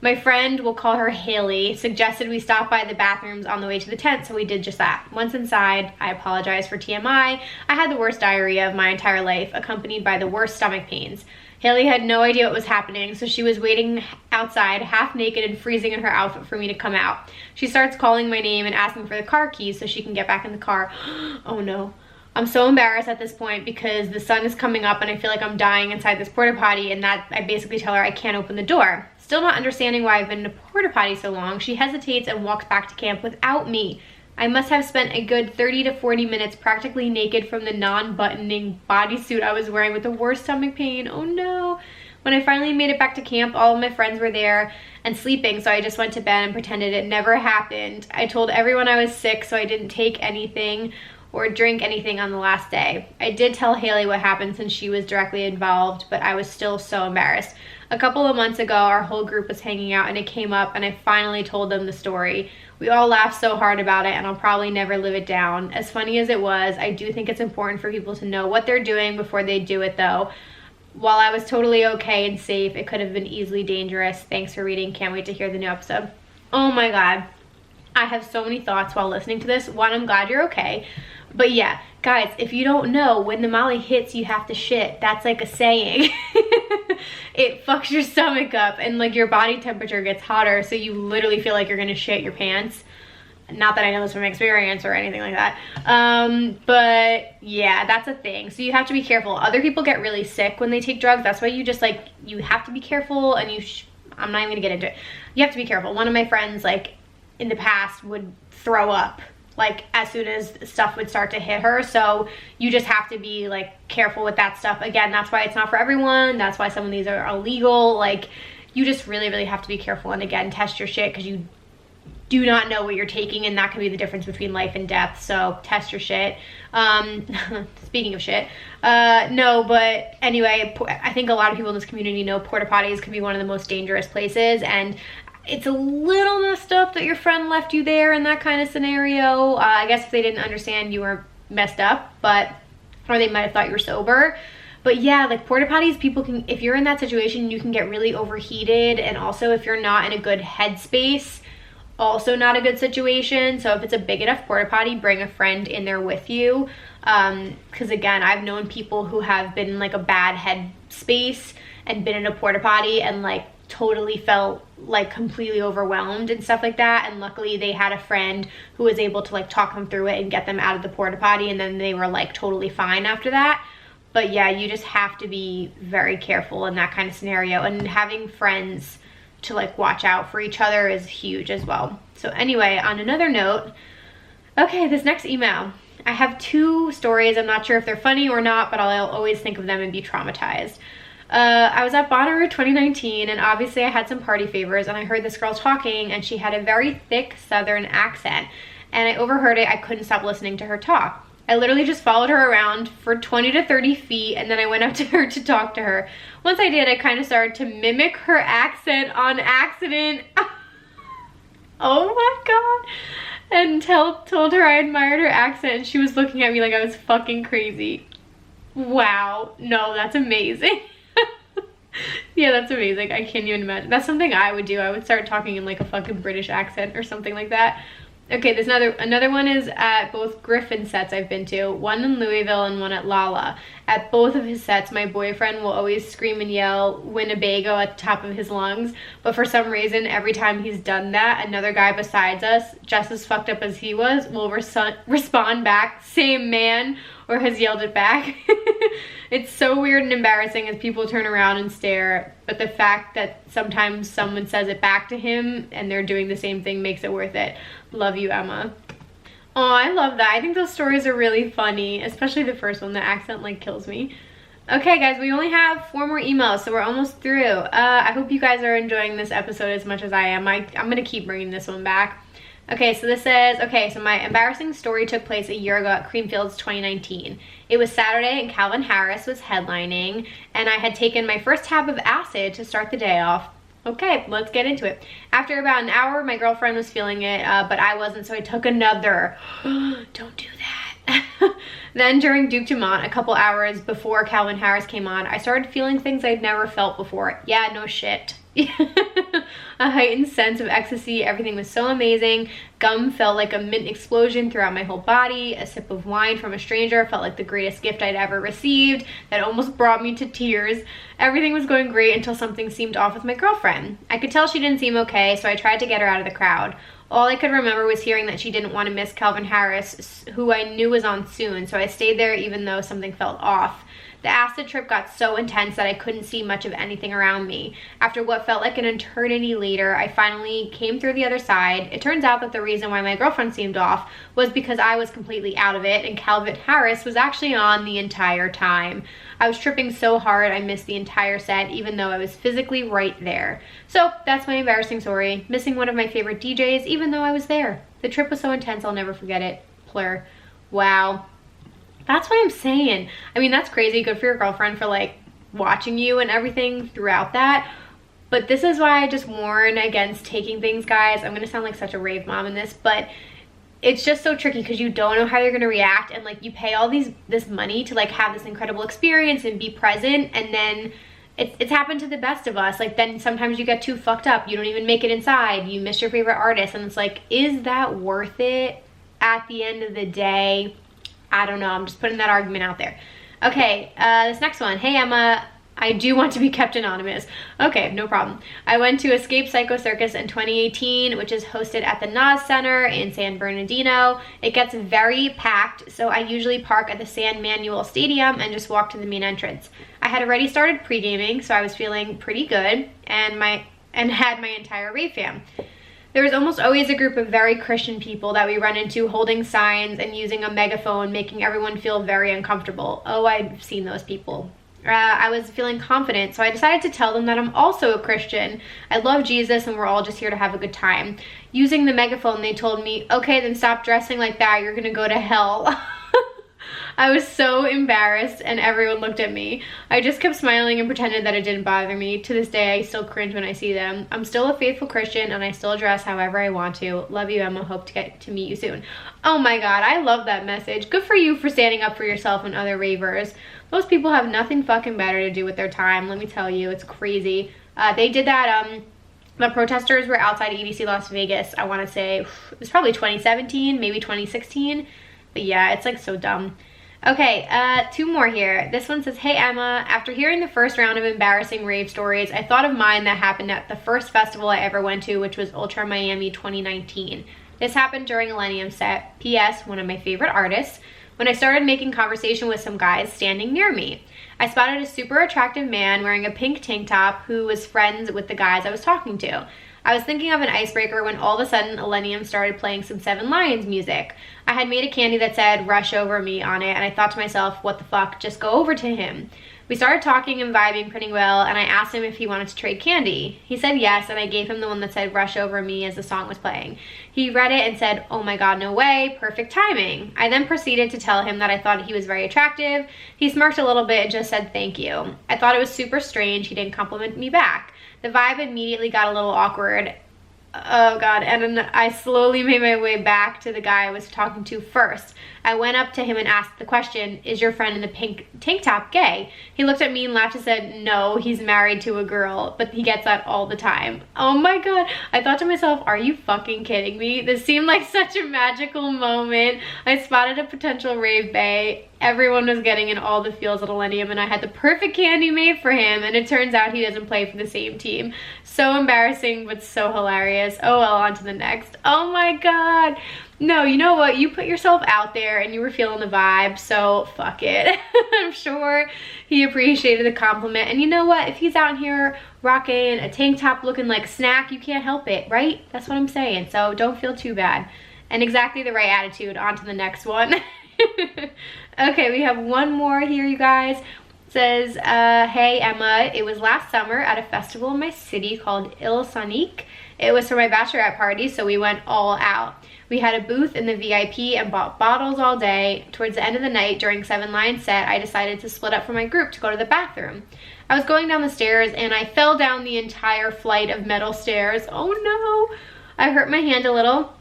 My friend, we'll call her Haley, suggested we stop by the bathrooms on the way to the tent, so we did just that. Once inside, I apologize for TMI. I had the worst diarrhea of my entire life, accompanied by the worst stomach pains. Haley had no idea what was happening, so she was waiting outside, half naked and freezing in her outfit for me to come out. She starts calling my name and asking for the car keys so she can get back in the car. Oh no. I'm so embarrassed at this point because the sun is coming up and I feel like I'm dying inside this porta potty, and that I basically tell her I can't open the door. Still not understanding why I've been in a porta potty so long, she hesitates and walks back to camp without me. I must have spent a good 30 to 40 minutes practically naked from the non-buttoning bodysuit I was wearing with the worst stomach pain. Oh no. When I finally made it back to camp, all of my friends were there and sleeping, so I just went to bed and pretended it never happened. I told everyone I was sick, so I didn't take anything or drink anything on the last day. I did tell Haley what happened since she was directly involved, but I was still so embarrassed. A couple of months ago, our whole group was hanging out and it came up and I finally told them the story. We all laughed so hard about it, and I'll probably never live it down. As funny as it was, I do think it's important for people to know what they're doing before they do it though. While I was totally okay and safe, it could have been easily dangerous. Thanks for reading. Can't wait to hear the new episode. Oh my God. I have so many thoughts while listening to this. One, I'm glad you're okay. But yeah, guys, if you don't know, when the Molly hits, you have to shit. That's like a saying. It fucks your stomach up and like your body temperature gets hotter, so you literally feel like you're gonna shit your pants. Not that I know this from experience or anything like that. But yeah, that's a thing. So you have to be careful. Other people get really sick when they take drugs. That's why you just like, you have to be careful, and I'm not even gonna get into it. You have to be careful. One of my friends, like in the past, would throw up like as soon as stuff would start to hit her. So you just have to be like careful with that stuff. Again, that's why it's not for everyone. That's why some of these are illegal. Like, you just really, really have to be careful. And again, test your shit, because you do not know what you're taking, and that can be the difference between life and death. So test your shit. Speaking of shit, no, but anyway, I think a lot of people in this community know porta potties can be one of the most dangerous places, and it's a little messed up that your friend left you there in that kind of scenario. I guess if they didn't understand you were messed up, or they might have thought you were sober. But yeah, like porta potties, people can, if you're in that situation, you can get really overheated. And also if you're not in a good headspace, also not a good situation. So if it's a big enough porta potty, bring a friend in there with you. Because again, I've known people who have been in like a bad headspace and been in a porta potty and like totally felt like completely overwhelmed and stuff like that, and luckily they had a friend who was able to like talk them through it and get them out of the porta potty, and then they were like totally fine after that. But yeah, you just have to be very careful in that kind of scenario, and having friends to like watch out for each other is huge as well. So anyway, on another note, okay, this next email, I have two stories. I'm not sure if they're funny or not, but I'll always think of them and be traumatized. I was at Bonnaroo 2019, and obviously I had some party favors, and I heard this girl talking, and she had a very thick Southern accent, and I overheard it. I couldn't stop listening to her talk. I literally just followed her around for 20 to 30 feet, and then I went up to her to talk to her. Once I did, I kind of started to mimic her accent on accident. Oh my God. And told her I admired her accent, and she was looking at me like I was fucking crazy. Wow. No, that's amazing. Yeah, that's amazing. I can't even imagine. That's something I would do. I would start talking in like a fucking British accent or something like that. Okay, there's another one is at both Griffin sets I've been to, one in Louisville and one at Lala. At both of his sets, my boyfriend will always scream and yell Winnebago at the top of his lungs, but for some reason, every time he's done that, another guy besides us, just as fucked up as he was, will respond back, same man, or has yelled it back. It's so weird and embarrassing as people turn around and stare, but the fact that sometimes someone says it back to him and they're doing the same thing makes it worth it. Love you, Emma. Oh, I love that. I think those stories are really funny, especially the first one. The accent like kills me. Okay, guys, we only have 4 more emails, so we're almost through. I hope you guys are enjoying this episode as much as I am. I'm gonna keep bringing this one back. Okay, so this says, okay, so my embarrassing story took place a year ago at Creamfields 2019. It was Saturday and Calvin Harris was headlining, and I had taken my first tab of acid to start the day off. Okay, let's get into it. After about an hour, my girlfriend was feeling it, but I wasn't, so I took another. Don't do that. Then during Duke Dumont, a couple hours before Calvin Harris came on, I started feeling things I'd never felt before. Yeah, no shit. A heightened sense of ecstasy. Everything was so amazing. Gum felt like a mint explosion throughout my whole body. A sip of wine from a stranger felt like the greatest gift I'd ever received. That almost brought me to tears. Everything was going great until something seemed off with my girlfriend. I could tell she didn't seem okay, so I tried to get her out of the crowd. All I could remember was hearing that she didn't want to miss Calvin Harris, who I knew was on soon, so I stayed there even though something felt off. The acid trip got so intense that I couldn't see much of anything around me. After what felt like an eternity later, I finally came through the other side. It turns out that the reason why my girlfriend seemed off was because I was completely out of it, and Calvin Harris was actually on the entire time. I was tripping so hard I missed the entire set, even though I was physically right there. So that's my embarrassing story. Missing one of my favorite DJs, even though I was there. The trip was so intense, I'll never forget it. Plur. Wow. That's what I'm saying. I mean, that's crazy. Good for your girlfriend for like watching you and everything throughout that. But this is why I just warn against taking things, guys. I'm gonna sound like such a rave mom in this, but it's just so tricky because you don't know how you're gonna react, and like you pay all this money to like have this incredible experience and be present, and then it's happened to the best of us. Like then sometimes you get too fucked up, you don't even make it inside, you miss your favorite artist, and it's like, is that worth it at the end of the day? I don't know, I'm just putting that argument out there. Okay, this next one. Hey Emma, I do want to be kept anonymous. Okay, no problem. I went to Escape Psycho Circus in 2018, which is hosted at the Nas Center in San Bernardino. It gets very packed, so I usually park at the San Manuel Stadium and just walk to the main entrance. I had already started pre-gaming, so I was feeling pretty good, and had my entire rave fam. There was almost always a group of very Christian people that we run into holding signs and using a megaphone, making everyone feel very uncomfortable. Oh, I've seen those people. I was feeling confident, so I decided to tell them that I'm also a Christian. I love Jesus and we're all just here to have a good time. Using the megaphone, they told me, okay, then stop dressing like that, you're gonna go to hell. I was so embarrassed and everyone looked at me. I just kept smiling and pretended that it didn't bother me. To this day, I still cringe when I see them. I'm still a faithful Christian and I still dress however I want to. Love you, Emma. Hope to get to meet you soon. Oh my God, I love that message. Good for you for standing up for yourself and other ravers. Most people have nothing fucking better to do with their time. Let me tell you, it's crazy. They did that, the protesters were outside EDC Las Vegas. I want to say it was probably 2017, maybe 2016. But yeah, it's like so dumb. Okay, two more here. This one says, hey Emma, after hearing the first round of embarrassing rave stories, I thought of mine that happened at the first festival I ever went to, which was Ultra Miami 2019. This happened during a Millennium set. P.S. One of my favorite artists. When I started making conversation with some guys standing near me. I spotted a super attractive man wearing a pink tank top who was friends with the guys I was talking to. I was thinking of an icebreaker when all of a sudden Millennium started playing some Seven Lions music. I had made a candy that said "Rush Over Me" on it, and I thought to myself, what the fuck, just go over to him. We started talking and vibing pretty well, and I asked him if he wanted to trade candy. He said yes, and I gave him the one that said "Rush Over Me" as the song was playing. He read it and said, oh my God, no way, perfect timing. I then proceeded to tell him that I thought he was very attractive. He smirked a little bit and just said thank you. I thought it was super strange he didn't compliment me back. The vibe immediately got a little awkward. Oh God, and then I slowly made my way back to the guy I was talking to first. I went up to him and asked the question, is your friend in the pink tank top gay? He looked at me and laughed and said, no, he's married to a girl, but he gets that all the time. Oh my God, I thought to myself, are you fucking kidding me? This seemed like such a magical moment. I spotted a potential rave bae. Everyone was getting in all the feels at Millennium, and I had the perfect candy made for him, and it turns out he doesn't play for the same team. So embarrassing, but so hilarious. Oh well, on to the next. Oh my God. No, you know what? You put yourself out there and you were feeling the vibe, so fuck it. I'm sure he appreciated the compliment. And you know what? If he's out here rocking a tank top looking like Snack, you can't help it, right? That's what I'm saying. So don't feel too bad. And exactly the right attitude. On to the next one. Okay, we have one more here, you guys. It says, hey Emma, it was last summer at a festival in my city called Il Sonic. It was for my bachelorette party, so we went all out. We had a booth in the VIP and bought bottles all day. Towards the end of the night, during Seven Lions set, I decided to split up from my group to go to the bathroom. I was going down the stairs and I fell down the entire flight of metal stairs. Oh no! I hurt my hand a little,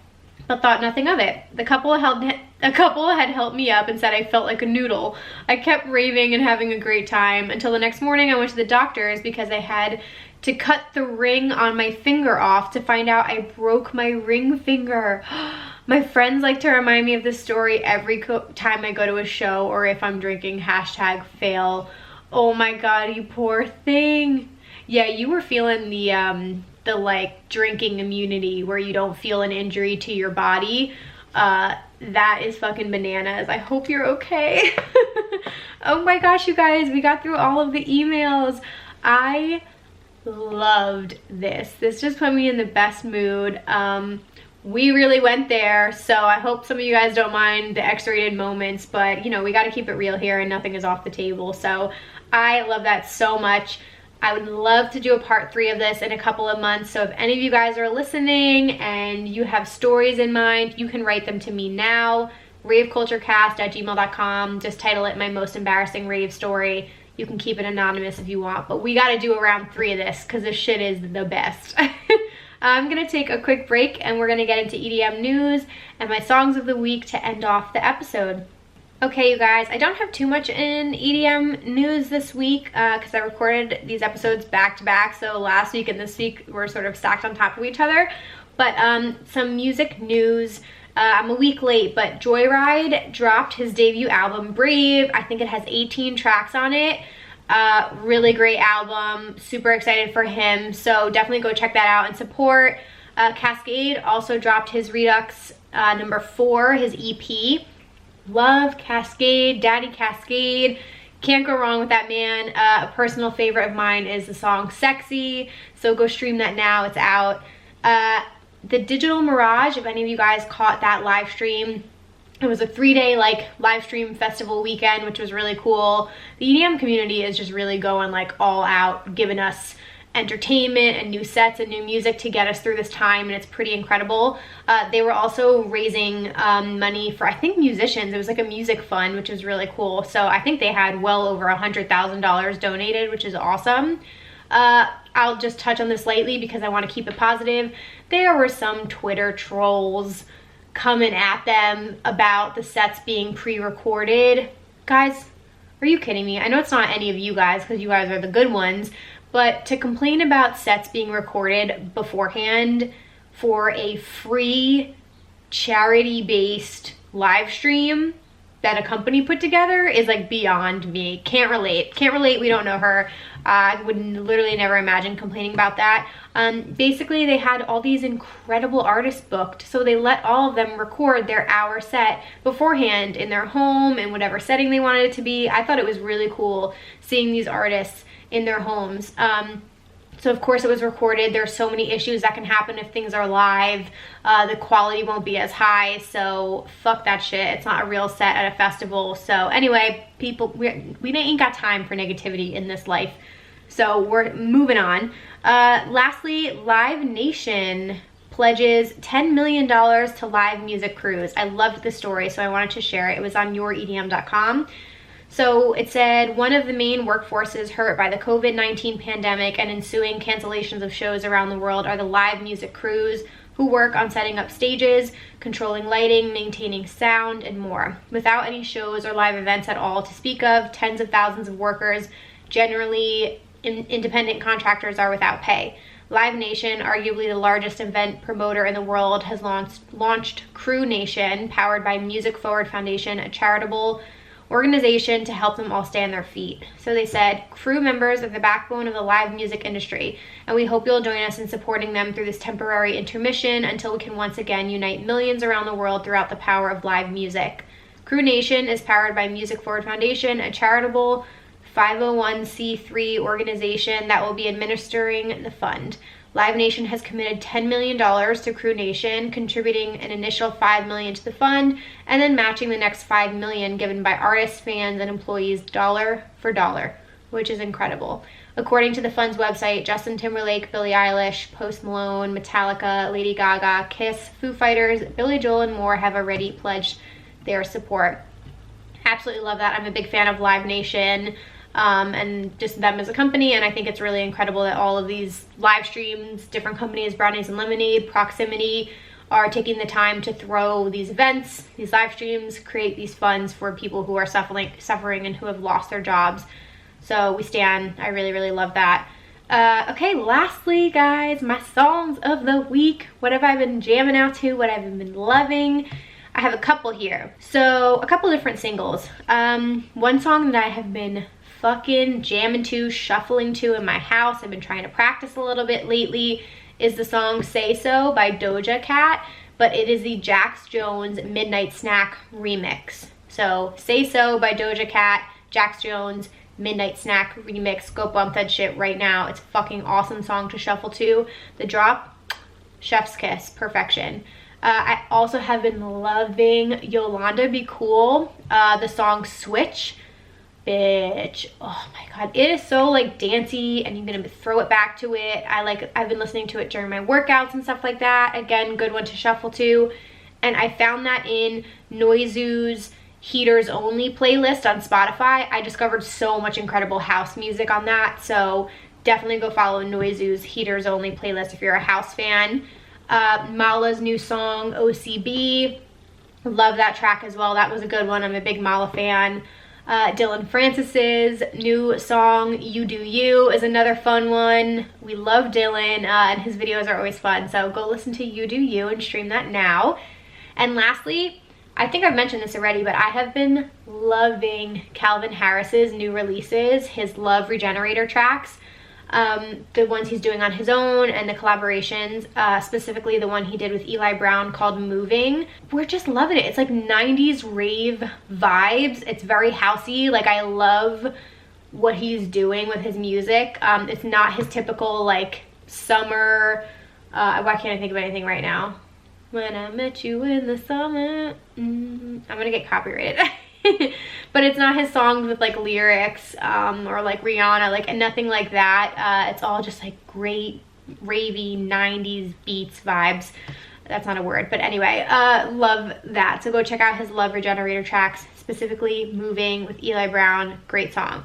but thought nothing of it. A couple had helped me up and said I felt like a noodle. I kept raving and having a great time until the next morning I went to the doctor's because I had to cut the ring on my finger off to find out I broke my ring finger. My friends like to remind me of this story every time I go to a show or if I'm drinking #fail. Oh my God, you poor thing. Yeah, you were feeling the like drinking immunity where you don't feel an injury to your body. That is fucking bananas. I hope you're okay. Oh my gosh, you guys, we got through all of the emails. I loved this. This just put me in the best mood. We really went there, so I hope some of you guys don't mind the X-rated moments, but you know, we got to keep it real here and nothing is off the table. So I love that so much. I would love to do a part 3 of this in a couple of months, so if any of you guys are listening and you have stories in mind, you can write them to me now, raveculturecast@gmail.com. Just title it My Most Embarrassing Rave Story. You can keep it anonymous if you want, but we got to do around 3 of this because this shit is the best. I'm going to take a quick break and we're going to get into EDM news and my songs of the week to end off the episode. Okay, you guys, I don't have too much in EDM news this week because I recorded these episodes back to back, so last week and this week were sort of stacked on top of each other. But some music news. I'm a week late, but Joyride dropped his debut album, Brave. I think it has 18 tracks on it. Really great album. Super excited for him. So definitely go check that out and support. Cascade also dropped his Redux number 4, his EP. Love Cascade, Daddy Cascade. Can't go wrong with that man. A personal favorite of mine is the song Sexy. So go stream that now. It's out. The Digital Mirage, if any of you guys caught that live stream, it was a 3-day like live stream festival weekend, which was really cool. The EDM community is just really going like all out, giving us entertainment and new sets and new music to get us through this time, and it's pretty incredible. They were also raising money for, I think, musicians. It was like a music fund, which is really cool. So I think they had well over $100,000 donated, which is awesome. I'll just touch on this lightly because I want to keep it positive. There were some Twitter trolls coming at them about the sets being pre-recorded. Guys, are you kidding me? I know it's not any of you guys because you guys are the good ones, but to complain about sets being recorded beforehand for a free charity-based live stream that a company put together is like beyond me. Can't relate. We don't know her. I would literally never imagine complaining about that. Basically, they had all these incredible artists booked, so they let all of them record their hour set beforehand in their home, in whatever setting they wanted it to be. I thought it was really cool seeing these artists in their homes. So of course it was recorded. There's so many issues that can happen if things are live. The quality won't be as high, so fuck that shit. It's not a real set at a festival. So anyway, people, we ain't got time for negativity in this life. So we're moving on. Lastly, Live Nation pledges $10 million to live music crews. I loved the story, so I wanted to share it. It was on youredm.com. So it said, one of the main workforces hurt by the COVID-19 pandemic and ensuing cancellations of shows around the world are the live music crews who work on setting up stages, controlling lighting, maintaining sound, and more. Without any shows or live events at all to speak of, tens of thousands of workers, generally independent contractors, are without pay. Live Nation, arguably the largest event promoter in the world, has launched Crew Nation, powered by Music Forward Foundation, a charitable organization to help them all stay on their feet. So they said, crew members are the backbone of the live music industry, and we hope you'll join us in supporting them through this temporary intermission until we can once again unite millions around the world throughout the power of live music. Crew Nation is powered by Music Forward Foundation, a charitable 501c3 organization that will be administering the fund. Live Nation has committed $10 million to Crew Nation, contributing an initial $5 million to the fund, and then matching the next $5 million given by artists, fans, and employees dollar for dollar, which is incredible. According to the fund's website, Justin Timberlake, Billie Eilish, Post Malone, Metallica, Lady Gaga, Kiss, Foo Fighters, Billy Joel, and more have already pledged their support. Absolutely love that. I'm a big fan of Live Nation. And just them as a company, and I think it's really incredible that all of these live streams, different companies, Brownies and Lemonade, Proximity, are taking the time to throw these events, these live streams, create these funds for people who are suffering and who have lost their jobs. So we stand. I really, really love that. Okay, lastly, guys, my songs of the week. What have I been jamming out to? What I've been loving? I have a couple here. So a couple different singles. One song that I have been fucking jamming to, shuffling to in my house, I've been trying to practice a little bit lately, is the song Say So by Doja Cat, but it is the Jax Jones Midnight Snack remix. So Say So by Doja Cat, Jax Jones Midnight Snack remix. Go bump that shit right now. It's a fucking awesome song to shuffle to. The drop, chef's kiss, perfection. I also have been loving Yolanda Be Cool, the song Switch. Bitch, oh my god, it is so like dancey, and you're gonna throw it back to it. I've been listening to it during my workouts and stuff like that. Again, good one to shuffle to. And I found that in Noizu's Heaters Only playlist on Spotify. I discovered so much incredible house music on that, so definitely go follow Noizu's Heaters Only playlist if you're a house fan. Mala's new song, OCB. Love that track as well. That was a good one. I'm a big Mala fan. Dylan Francis's new song, You Do You, is another fun one. We love Dylan, and his videos are always fun. So go listen to You Do You and stream that now. And lastly, I think I've mentioned this already, but I have been loving Calvin Harris's new releases, his Love Regenerator tracks. The ones he's doing on his own and the collaborations, specifically the one he did with Eli Brown called Moving. We're just loving it. It's like 90s rave vibes. It's very housey. Like, I love what he's doing with his music. It's not his typical like summer, why can't I think of anything right now? When I met you in the summer, I'm gonna get copyrighted. But it's not his songs with like lyrics or like Rihanna, like, and nothing like that. It's all just like great ravey 90s beats vibes. That's not a word, but anyway, love that. So go check out his Love Regenerator tracks, specifically Moving with Eli Brown. Great song.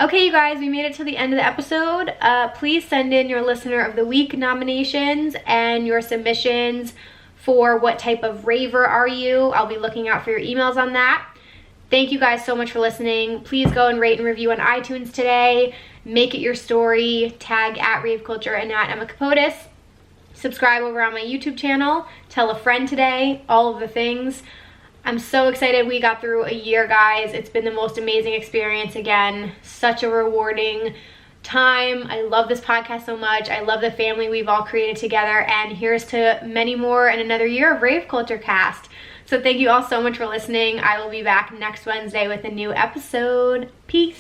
Okay, you guys, we made it to the end of the episode. Please send in your Listener of the Week nominations and your submissions for what type of raver are you. I'll be looking out for your emails on that. Thank you guys so much for listening. Please go and rate and review on iTunes today. Make it your story. Tag at Rave Culture and at Emma Kapotes. Subscribe over on my YouTube channel. Tell a friend today. All of the things. I'm so excited we got through a year, guys. It's been the most amazing experience again. Such a rewarding time. I love this podcast so much. I love the family we've all created together. And here's to many more and another year of Rave Culture Cast. So thank you all so much for listening. I will be back next Wednesday with a new episode. Peace.